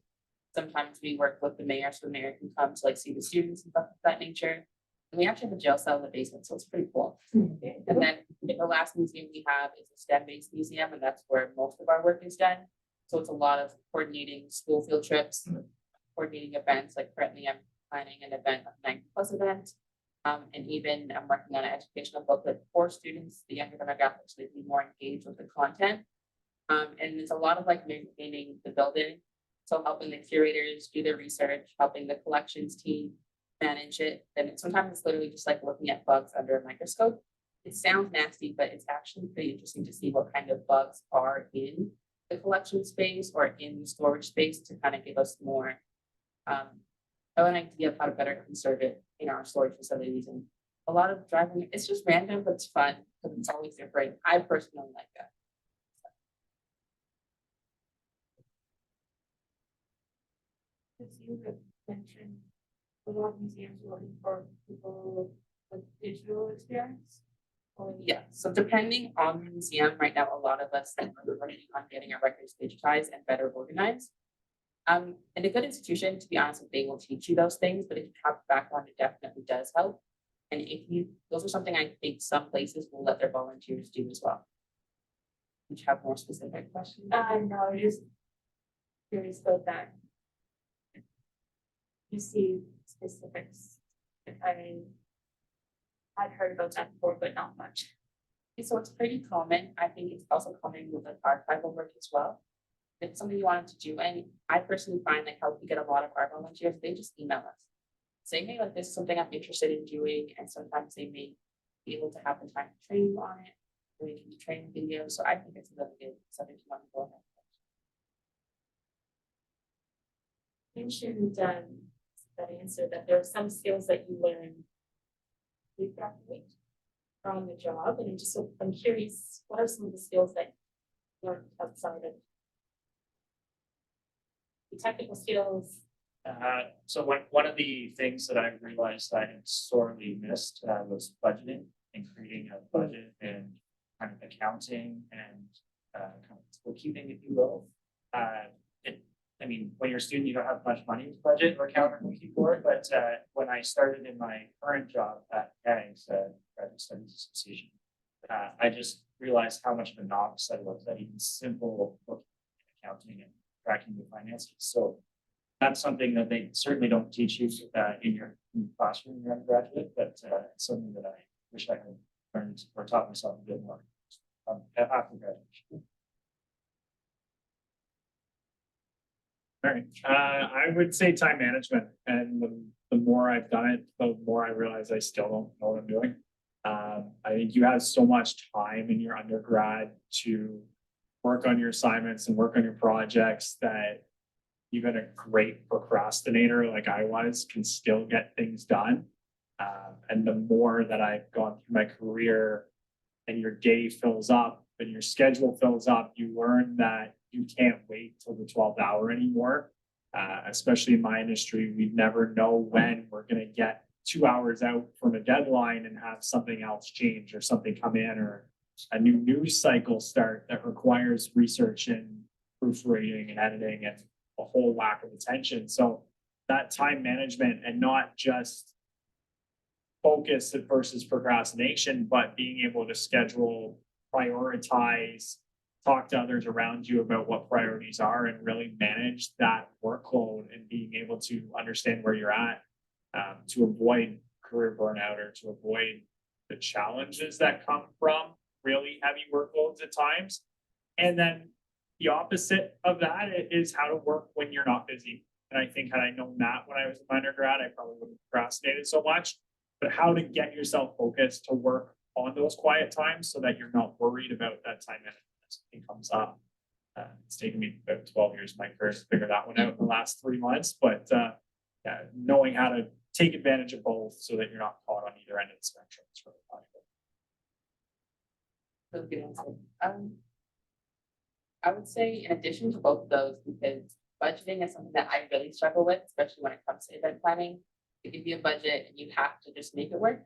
Sometimes we work with the mayor, so the mayor can come to like see the students and stuff of that nature. And we actually have a jail cell in the basement, so it's pretty cool. And then the last museum we have is a STEM-based museum, and that's where most of our work is done. So it's a lot of coordinating school field trips, coordinating events. Like currently I'm planning an event, a 90+ event. And even I'm working on an educational booklet for students, the younger demographics, so they can be more engaged with the content. And it's a lot of like maintaining the building. So helping the curators do their research, helping the collections team manage it. And sometimes it's literally just like looking at bugs under a microscope. It sounds nasty, but it's actually pretty interesting to see what kind of bugs are in the collection space or in the storage space to kind of give us more an idea of how to better conserve it in our storage facilities. And a lot of driving, it's just random, but it's fun because it's always different. I personally like that. As you have mentioned, a lot of museums are looking for people with digital experience. Yeah, so depending on the museum, right now, a lot of us are working on getting our records digitized and better organized. In a good institution, to be honest, they will teach you those things, but if you have a background, it definitely does help. And those are something I think some places will let their volunteers do as well. Would you have more specific questions? No, just curious about that. You see specifics. I've heard about that before, but not much. So it's pretty common. I think it's also common with the archival work as well. If it's something you wanted to do, and I personally find like how we get a lot of our volunteers, they just email us saying, hey, like this is something I'm interested in doing, and sometimes they may be able to have the time to train you on it. we can train videos, so I think it's a really good subject to want to go ahead. Mentioned, that answer, that there are some skills that you learn. We graduate from the job, and I'm curious, what are some of the skills that you learned outside of the technical skills? So one of the things that I realized I had sorely missed was budgeting and creating a budget and kind of accounting and kind of bookkeeping, if you will. I mean, when you're a student, you don't have much money to budget or count or keep for it, but when I started in my current job at GAGS, Graduate Studies Association, I just realized how much of a novice I was at even simple bookkeeping, accounting, and tracking the finances. So that's something that they certainly don't teach you in your classroom when you're undergraduate, but it's something that I wish I had learned or taught myself a bit more after graduation. All right, I would say time management, and the more I've done it, the more I realize I still don't know what I'm doing. I think you have so much time in your undergrad to work on your assignments and work on your projects that even a great procrastinator like I was can still get things done. And the more that I've gone through my career and your day fills up and your schedule fills up, you learn that you can't wait till the 12th hour anymore. Especially in my industry, we never know when we're going to get 2 hours out from a deadline and have something else change or something come in or a new news cycle start that requires research and proofreading and editing and a whole lack of attention. So that time management and not just focus versus procrastination, but being able to schedule, prioritize, talk to others around you about what priorities are and really manage that workload and being able to understand where you're at to avoid career burnout or to avoid the challenges that come from really heavy workloads at times. And then the opposite of that is how to work when you're not busy. And I think had I known that when I was in undergrad, I probably wouldn't have procrastinated so much, but how to get yourself focused to work on those quiet times so that you're not worried about that time management if something comes up. It's taken me about 12 years of my career to figure that one out in the last 3 months, but yeah, knowing how to take advantage of both so that you're not caught on either end of the spectrum is really valuable. Really good answer. I would say in addition to both of those, because budgeting is something that I really struggle with, especially when it comes to event planning. They give you a budget and you have to just make it work.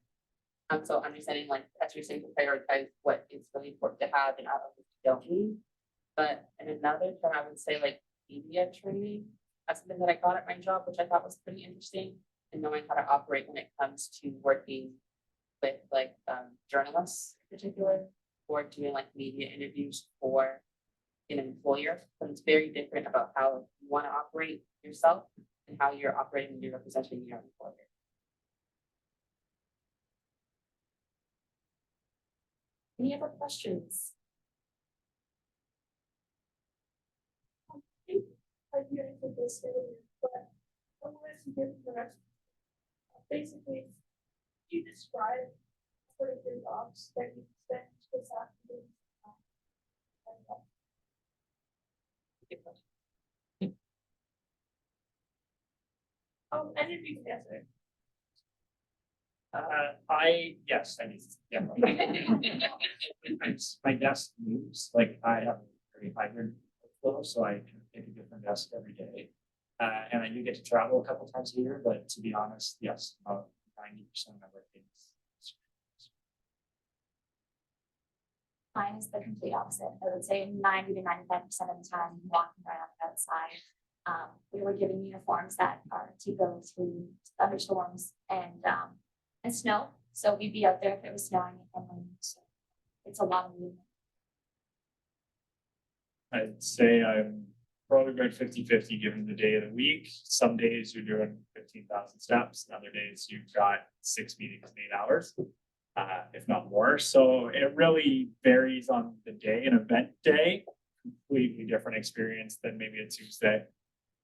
So understanding, like, as you're saying, to prioritize what is really important to have and out of what you don't need. But in another term, I would say like media training. That's something that I got at my job, which I thought was pretty interesting, and knowing how to operate when it comes to working with like journalists in particular, or doing like media interviews for an employer. But it's very different about how you want to operate yourself and how you're operating when you're representing your employer. Any other questions? I answered this earlier, but I wanted to give the rest. Basically, you describe sort of your jobs that you spent this afternoon. And if you can answer. Yes, I mean, yeah. My desk moves, like I have a very hybrid flow, so I can take a different desk every day. And I do get to travel a couple times a year, but to be honest, yes, 90% of my work is. Mine is the complete opposite. I would say 90 to 95% of the time walking around outside. We were given uniforms that are to go through thunderstorms and snow. So we'd be out there if it was snowing and rain. So it's a lot of movement. I'd say I'm probably about 50-50 given the day of the week. Some days you're doing 15,000 steps, and other days you've got 6 meetings in 8 hours, if not more. So it really varies on the day. An event day, completely different experience than maybe a Tuesday.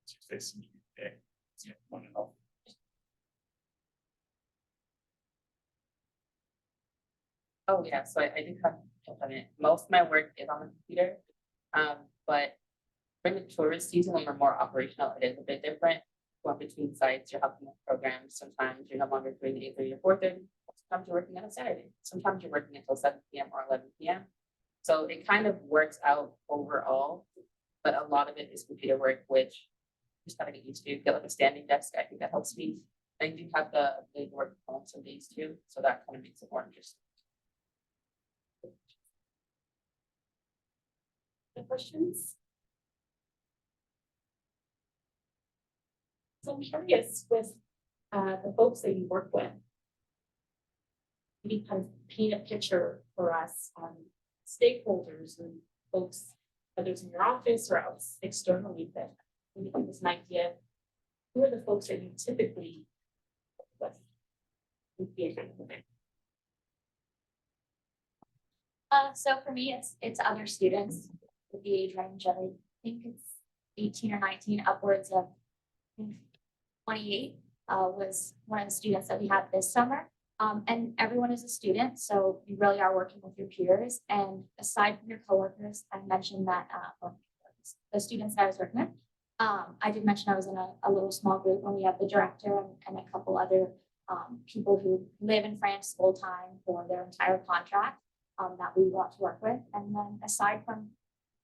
Tuesday's a meeting day. Yeah, one and all. Oh, yeah, so I do have touched on it. Most of my work is on the computer. But during the tourist season, when we're more operational, it is a bit different. Going between sites, you're helping with programs. Sometimes you're no longer doing 8:30 or 4:30. Sometimes you're working on a Saturday. Sometimes you're working until 7 p.m. or 11 p.m. So it kind of works out overall, but a lot of it is computer work, which you just gotta get used to. Get like a standing desk. I think that helps me. I do have the ability to work from home some days too, so that kind of makes it more interesting. Any questions? So I'm curious with the folks that you work with. Maybe kind of paint a picture for us on stakeholders and folks, whether it's in your office or else externally, that maybe give us an idea. Who are the folks that you typically work with? So for me, it's other students with the age range of, I think it's 18 or 19, upwards of 28, was one of the students that we had this summer. And everyone is a student, so you really are working with your peers. And aside from your coworkers, I mentioned that the students that I was working with, I did mention I was in a little small group, and we have the director and a couple other people who live in France full time for their entire contract that we got to work with. And then aside from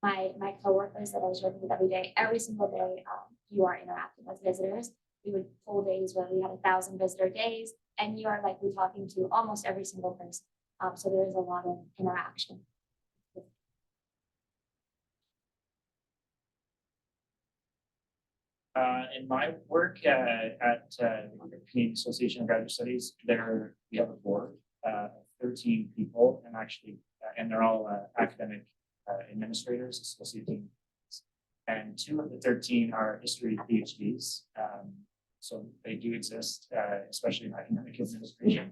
my coworkers that I was working with every day, every single day, you are interacting with visitors. We would pull days where we had 1,000 visitor days, and you are likely talking to almost every single person. So there is a lot of interaction. In my work at the Canadian Association of Graduate Studies, we have a board, 13 people, and actually, and they're all academic administrators, associate deans. And 2 of the 13 are history PhDs. So they do exist, especially in academic administration.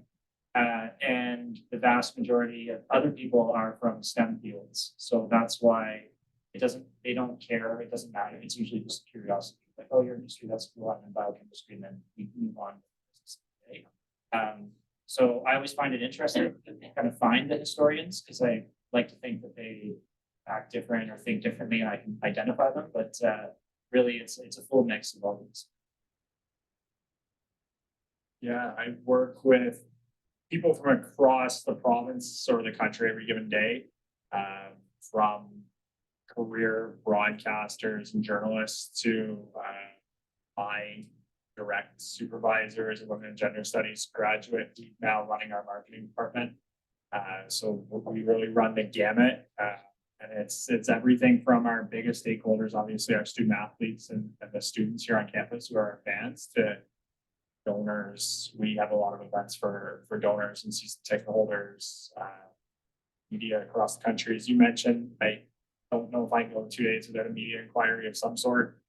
And the vast majority of other people are from STEM fields. So that's why they don't care, it doesn't matter. It's usually just curiosity. Like, oh, you're in history, that's cool, I'm in biochemistry, and then we move on. So I always find it interesting to kind of find the historians, because I like to think that they act different or think differently, and I can identify them, but really it's a full mix of all these. Yeah, I work with people from across the province or the country every given day, from career broadcasters and journalists to my direct supervisor as a women and gender studies graduate, now running our marketing department. So we really run the gamut, and it's everything from our biggest stakeholders, obviously our student athletes and the students here on campus who are our fans, to donors. We have a lot of events for donors and season ticket holders, media across the country. As you mentioned, I don't know if I can go 2 days without a media inquiry of some sort.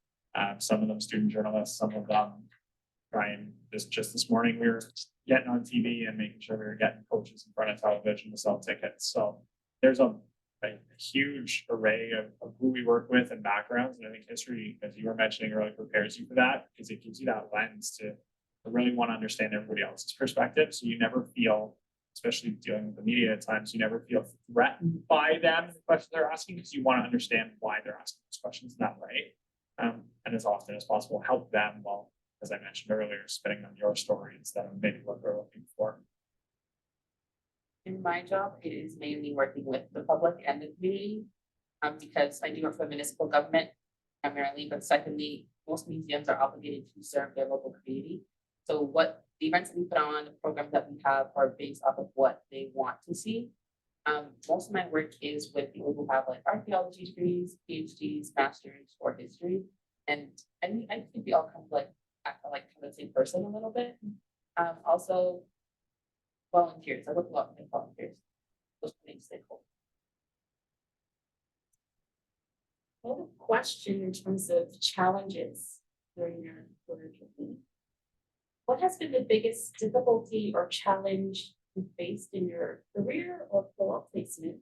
Some of them student journalists, some of them trying just this morning, we were getting on TV and making sure we were getting coaches in front of television to sell tickets. So there's a huge array of who we work with and backgrounds. And I think history, as you were mentioning, really prepares you for that, because it gives you that lens to really want to understand everybody else's perspective. So you never feel, especially dealing with the media at times, you never feel threatened by them, the questions they're asking, because you want to understand why they're asking those questions in that way. And as often as possible, help them while, as I mentioned earlier, spinning on your story instead of maybe what they're looking for. In my job, it is mainly working with the public and the community, because I do work for municipal government primarily, but secondly, most museums are obligated to serve their local community. So what the events that we put on, the programs that we have are based off of what they want to see. Most of my work is with people who have like archaeology degrees, PhDs, masters, or history. And I think we all kind of like act like kind of the same person a little bit. Also volunteers. I work a lot with volunteers. Those things they hold. I have a question in terms of challenges during your career journey. What has been the biggest difficulty or challenge you faced in your career or co-op placement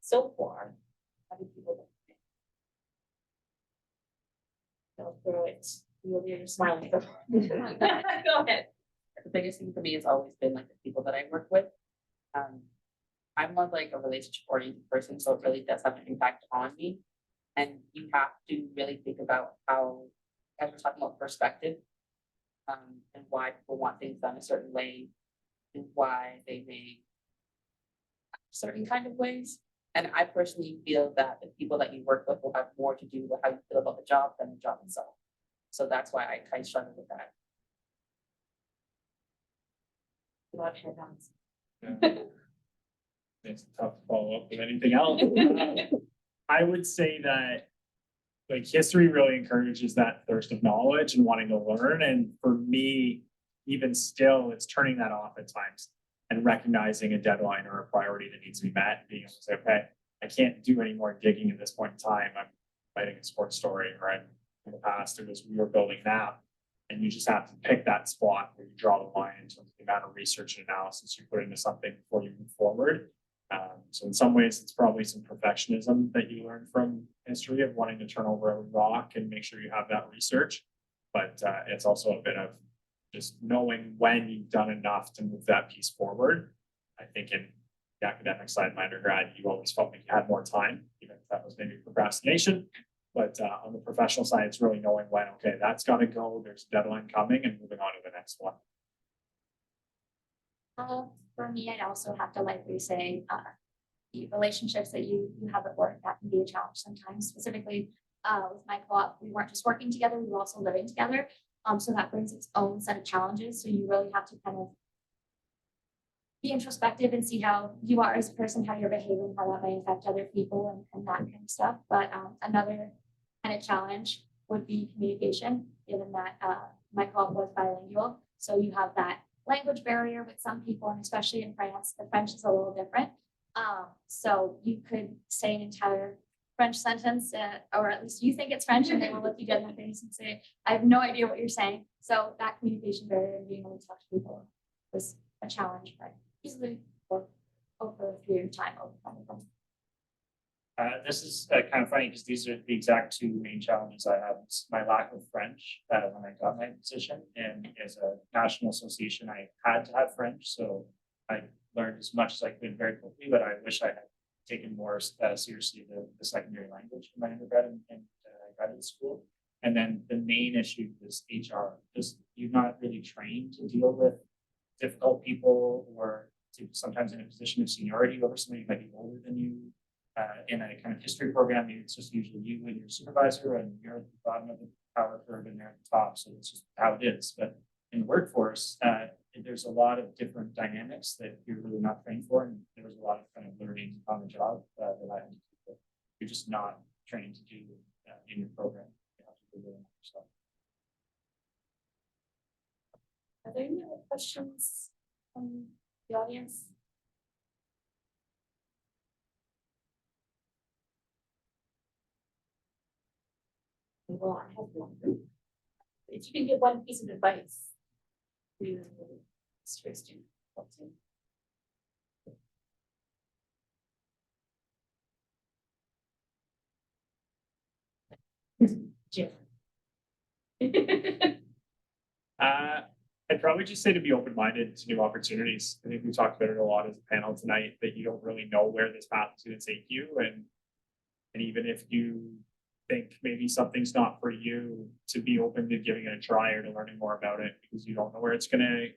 so far? How do people look at it? I'll throw it. You're smiling. Go ahead. The biggest thing for me has always been like the people that I work with. I'm more like a relationship oriented person, so it really does have an impact on me. And you have to really think about how, as we're talking about perspective, and why people want things done a certain way, and why they may act certain kind of ways. And I personally feel that the people that you work with will have more to do with how you feel about the job than the job itself. So that's why I kind of struggle with that. A lot of head nods. Yeah. It's tough to follow up with anything else. I would say that like history really encourages that thirst of knowledge and wanting to learn. And for me, even still, it's turning that off at times and recognizing a deadline or a priority that needs to be met, being able to say, okay, I can't do any more digging at this point in time. I'm writing a sports story, right? In the past, it was we were building that. And you just have to pick that spot where you draw the line in terms of the amount of research and analysis you put into something before you move forward. So in some ways, it's probably some perfectionism that you learn from history of wanting to turn over a rock and make sure you have that research. But it's also a bit of just knowing when you've done enough to move that piece forward. I think in the academic side of my undergrad, you always felt like you had more time, even if that was maybe procrastination. But on the professional side, it's really knowing when, okay, that's got to go, there's a deadline coming, and moving on to the next one. For me, I'd also have to likely say the relationships that you have at work, that can be a challenge sometimes. Specifically with my co-op, we weren't just working together, we were also living together. So that brings its own set of challenges. So you really have to kind of be introspective and see how you are as a person, how you're behaving, how that may affect other people and that kind of stuff. But another kind of challenge would be communication, given that my co-op was bilingual. So you have that language barrier with some people, and especially in France, the French is a little different. So you could say an entire French sentence, or at least you think it's French, and they will look you dead in the face and say, I have no idea what you're saying. So that communication barrier and being able to talk to people was a challenge, but easily over a period of time overcome them. This is kind of funny because these are the exact two main challenges I have. It's my lack of French when I got my position, and as a national association, I had to have French, so I learned as much as I could very quickly. But I wish I had taken more seriously the secondary language in my undergrad and graduate school. And then the main issue is HR. Just you're not really trained to deal with difficult people, or to sometimes in a position of seniority over somebody who might be older than you. In a kind of history program, it's just usually you and your supervisor, and you're at the bottom of the power curve and they're at the top. So it's just how it is. But in the workforce, there's a lot of different dynamics that you're really not trained for. And there was a lot of kind of learning on the job that I had to do. You're just not trained to do in your program. You have to do it yourself. Are there any other questions from the audience? Well, I have one. If you can give one piece of advice to history student. Jim. I'd probably just say to be open-minded to new opportunities. I think we talked about it a lot as a panel tonight, that you don't really know where this path is going to take you. And even if you think maybe something's not for you, to be open to giving it a try or to learning more about it, because you don't know where it's going to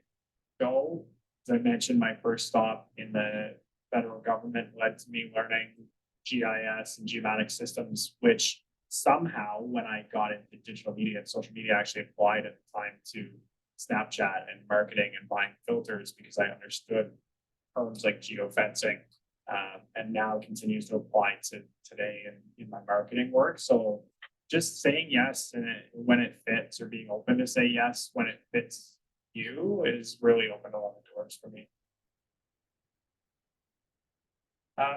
go. As I mentioned, my first stop in the federal government led to me learning GIS and geomatic systems, which somehow when I got into digital media and social media, I actually applied at the time to Snapchat and marketing and buying filters, because I understood terms like geofencing, and now continues to apply to today in my marketing work. So just saying yes when it fits, or being open to say yes when it fits you, is really opened a lot of doors for me.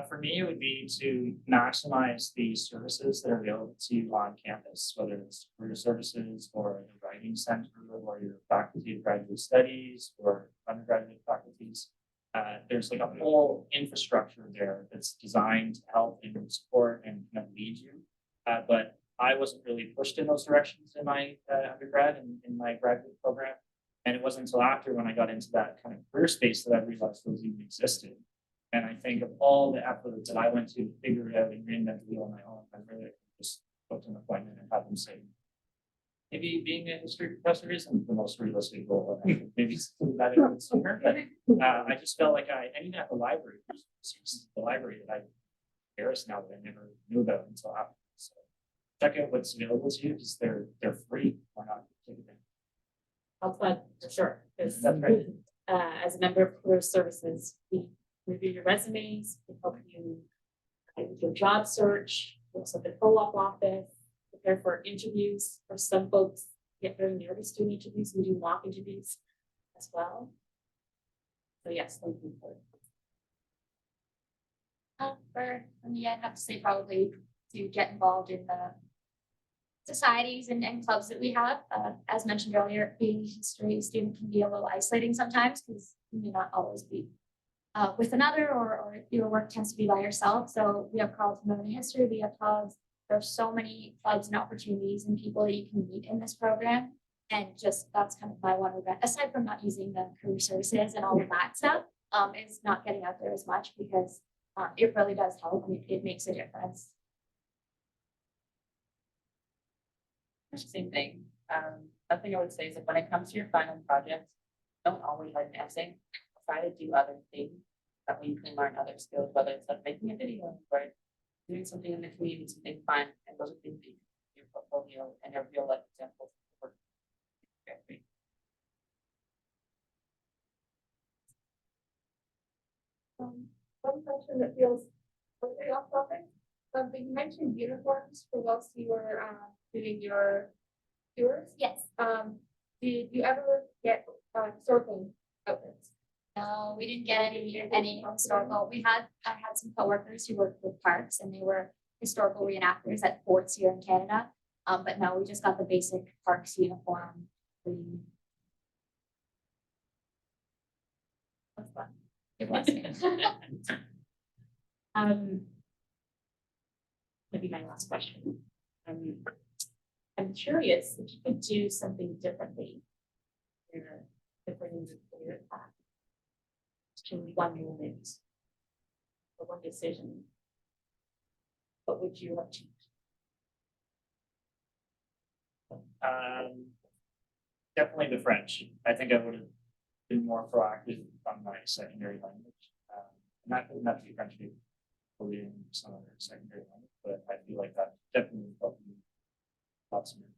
For me, it would be to maximize the services that are available to you on campus, whether it's career services or the writing center, or your faculty of graduate studies or undergraduate faculties. There's like a whole infrastructure there that's designed to help and support and kind of lead you. But I wasn't really pushed in those directions in my undergrad and in my graduate program. And it wasn't until after, when I got into that kind of career space, that I realized those even existed. And I think of all the efforts that I went to figure it out and reinvent the wheel on my own, I really just booked an appointment and had them say, maybe being a history professor isn't the most realistic goal. And I think maybe something that it sooner, but I just felt like I even at the library, there's the library that I embarrassed now that I never knew about until after. So check out what's available to you because they're free. Why not take advantage? I'll plug for sure, because That's right. as a member of career services, we review your resumes, we help you with your job search, we also have the co-op office, prepare for interviews. For some folks get very nervous doing interviews, we do mock interviews as well. So yes, thank you for For me, I'd have to say probably to get involved in the societies and clubs that we have. As mentioned earlier, being a history student can be a little isolating sometimes because you may not always be with another, or your work tends to be by yourself. So we have Carleton History, we have clubs. There's so many clubs and opportunities and people that you can meet in this program. And just that's kind of my one regret, aside from not using the career services and all of that stuff, is not getting out there as much because it really does help and it makes a difference. Same thing. The thing I would say is that when it comes to your final project, don't always write an essay. Try to do other things that way you can learn other skills, whether it's like making a video or doing something in the community, something fun, and those are things that you can do in your portfolio and your real life examples of work. One question that feels totally off topic, but you mentioned uniforms for whilst you were doing your tours. Yes. Did you ever get historical outfits? No, we didn't get any historical. I had some coworkers who worked with parks and they were historical reenactors at forts here in Canada. But no, we just got the basic parks uniform. That's fun. It was. Maybe my last question. I'm curious if you could do something differently. You're different in your career path. To one moment or one decision. What would you have changed? Definitely the French. I think I would have been more proactive on my secondary language. Not to be French people in some other secondary language, but I feel like that definitely helped me lots more.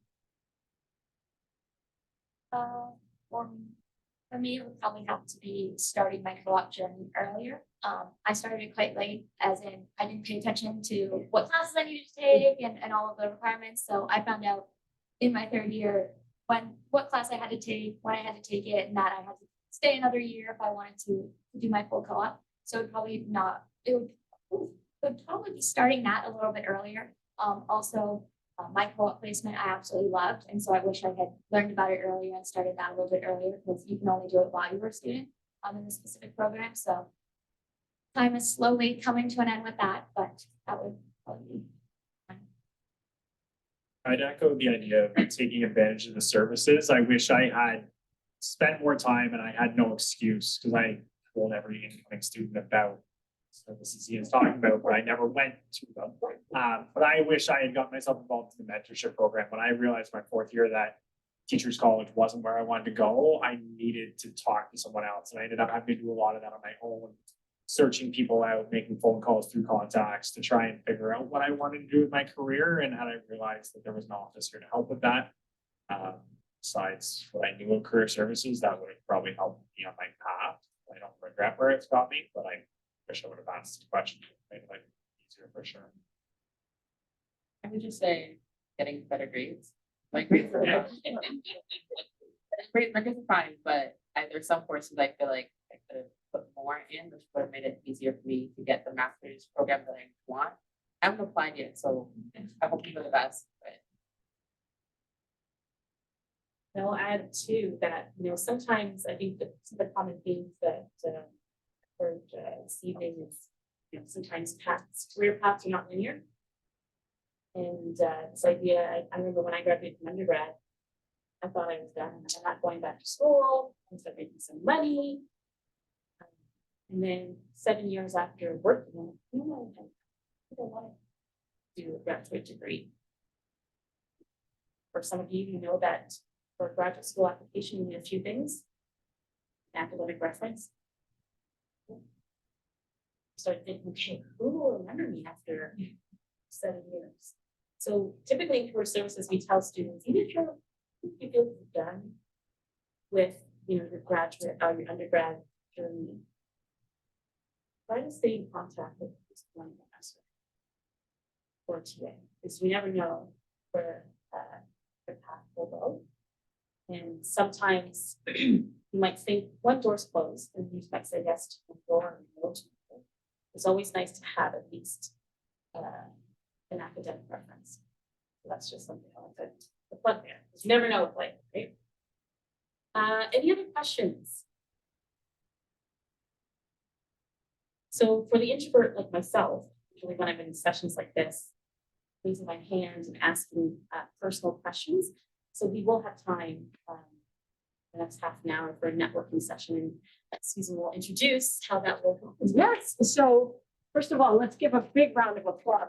For me, it would probably have to be starting my co-op journey earlier. I started it quite late, as in I didn't pay attention to what classes I needed to take and all of the requirements. So I found out in my third year what class I had to take, when I had to take it, and that I had to stay another year if I wanted to do my full co-op. So it would probably be starting that a little bit earlier. Also, my co-op placement I absolutely loved, and so I wish I had learned about it earlier and started that a little bit earlier because you can only do it while you were a student in the specific program. So time is slowly coming to an end with that, but that would probably be fine. I'd echo the idea of taking advantage of the services. I wish I had spent more time and I had no excuse because I told every incoming student about services he is talking about, but I never went to them. But I wish I had got myself involved in the mentorship program. When I realized my fourth year that teachers college wasn't where I wanted to go, I needed to talk to someone else. And I ended up having to do a lot of that on my own, searching people out, making phone calls through contacts to try and figure out what I wanted to do with my career. And had I realized that there was an office here to help with that, besides what I knew of career services, that would have probably helped me on my path. I don't regret where it's got me, but I wish I would have asked the question to make life easier for sure. I would just say getting better grades. My grades are great, my grades are fine, but there's some courses I feel like I could have put more in, which would have made it easier for me to get the master's program that I want. I haven't applied yet, so I hope for the best. But I'll add too that, sometimes I think that some of the common themes that I've heard this evening is, sometimes career paths are not linear. And this idea, I remember when I graduated from undergrad, I thought I was done. I'm not going back to school. I'm still making some money. And then 7 years after working, I'm like, you know, I don't want to do a graduate degree. For some of you, you know that for a graduate school application, you need a few things. Academic reference. Started thinking, okay, who will remember me after 7 years? So typically in career services, we tell students, even if you feel you're done with, you know, your graduate or your undergrad journey, try to stay in contact with this one professor or TA, because you never know where the path will go. And sometimes you might think one door's closed and you might say yes to one door and no to another. It's always nice to have at least an academic reference. So that's just something I want to plug there, because you never know with life, right? Any other questions? So for the introvert like myself, usually when I'm in sessions like this, raising my hand and asking personal questions. So we will have time the next half an hour for a networking session, and Susan will introduce how that will go. Yes, so first of all, let's give a big round of applause.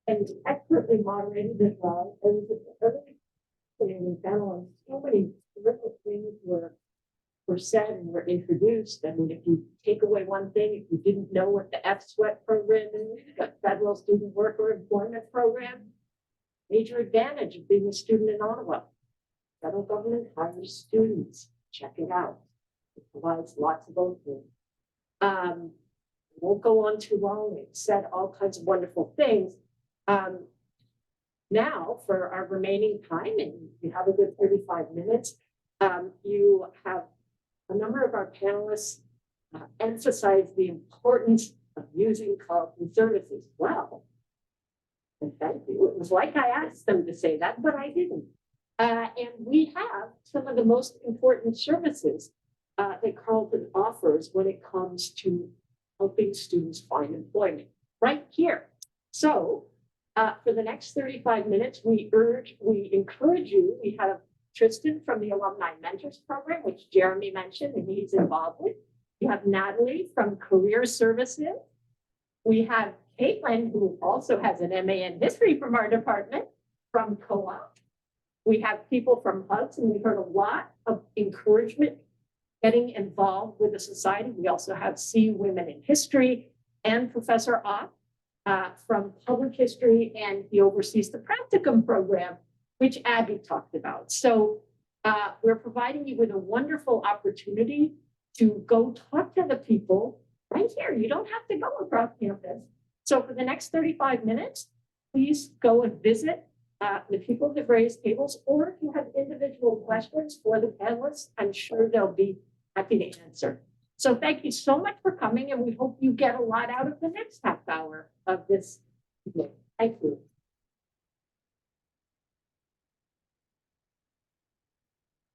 And expertly moderated as well. And really clearly balanced. So many terrific things were said and were introduced. I mean, if you take away one thing, if you didn't know what the F-SWEAT program is, the Federal Student Worker Employment Program, major advantage of being a student in Ottawa. Federal government hires students. Check it out. It provides lots of openings. Won't go on too long. It said all kinds of wonderful things. Now, for our remaining time, and you have a good 35 minutes, you have a number of our panelists emphasize the importance of using Carleton services. Well, and thank you. It was like I asked them to say that, but I didn't. And we have some of the most important services that Carleton offers when it comes to helping students find employment right here. So for the next 35 minutes, we encourage you. We have Tristan from the Alumni Mentors Program, which Jeremy mentioned and he's involved with. We have Natalie from Career Services. We have Caitlin, who also has an MA in History from our department, from Co-op. We have people from HUDS, and we heard a lot of encouragement getting involved with the society. We also have CU Women in History and Professor Ott from Public History, and he oversees the practicum program, which Abby talked about. So we're providing you with a wonderful opportunity to go talk to the people right here. You don't have to go across campus. So for the next 35 minutes, please go and visit the people that raise tables, or if you have individual questions for the panelists, I'm sure they'll be happy to answer. So thank you so much for coming, and we hope you get a lot out of the next half hour of this evening. Thank you.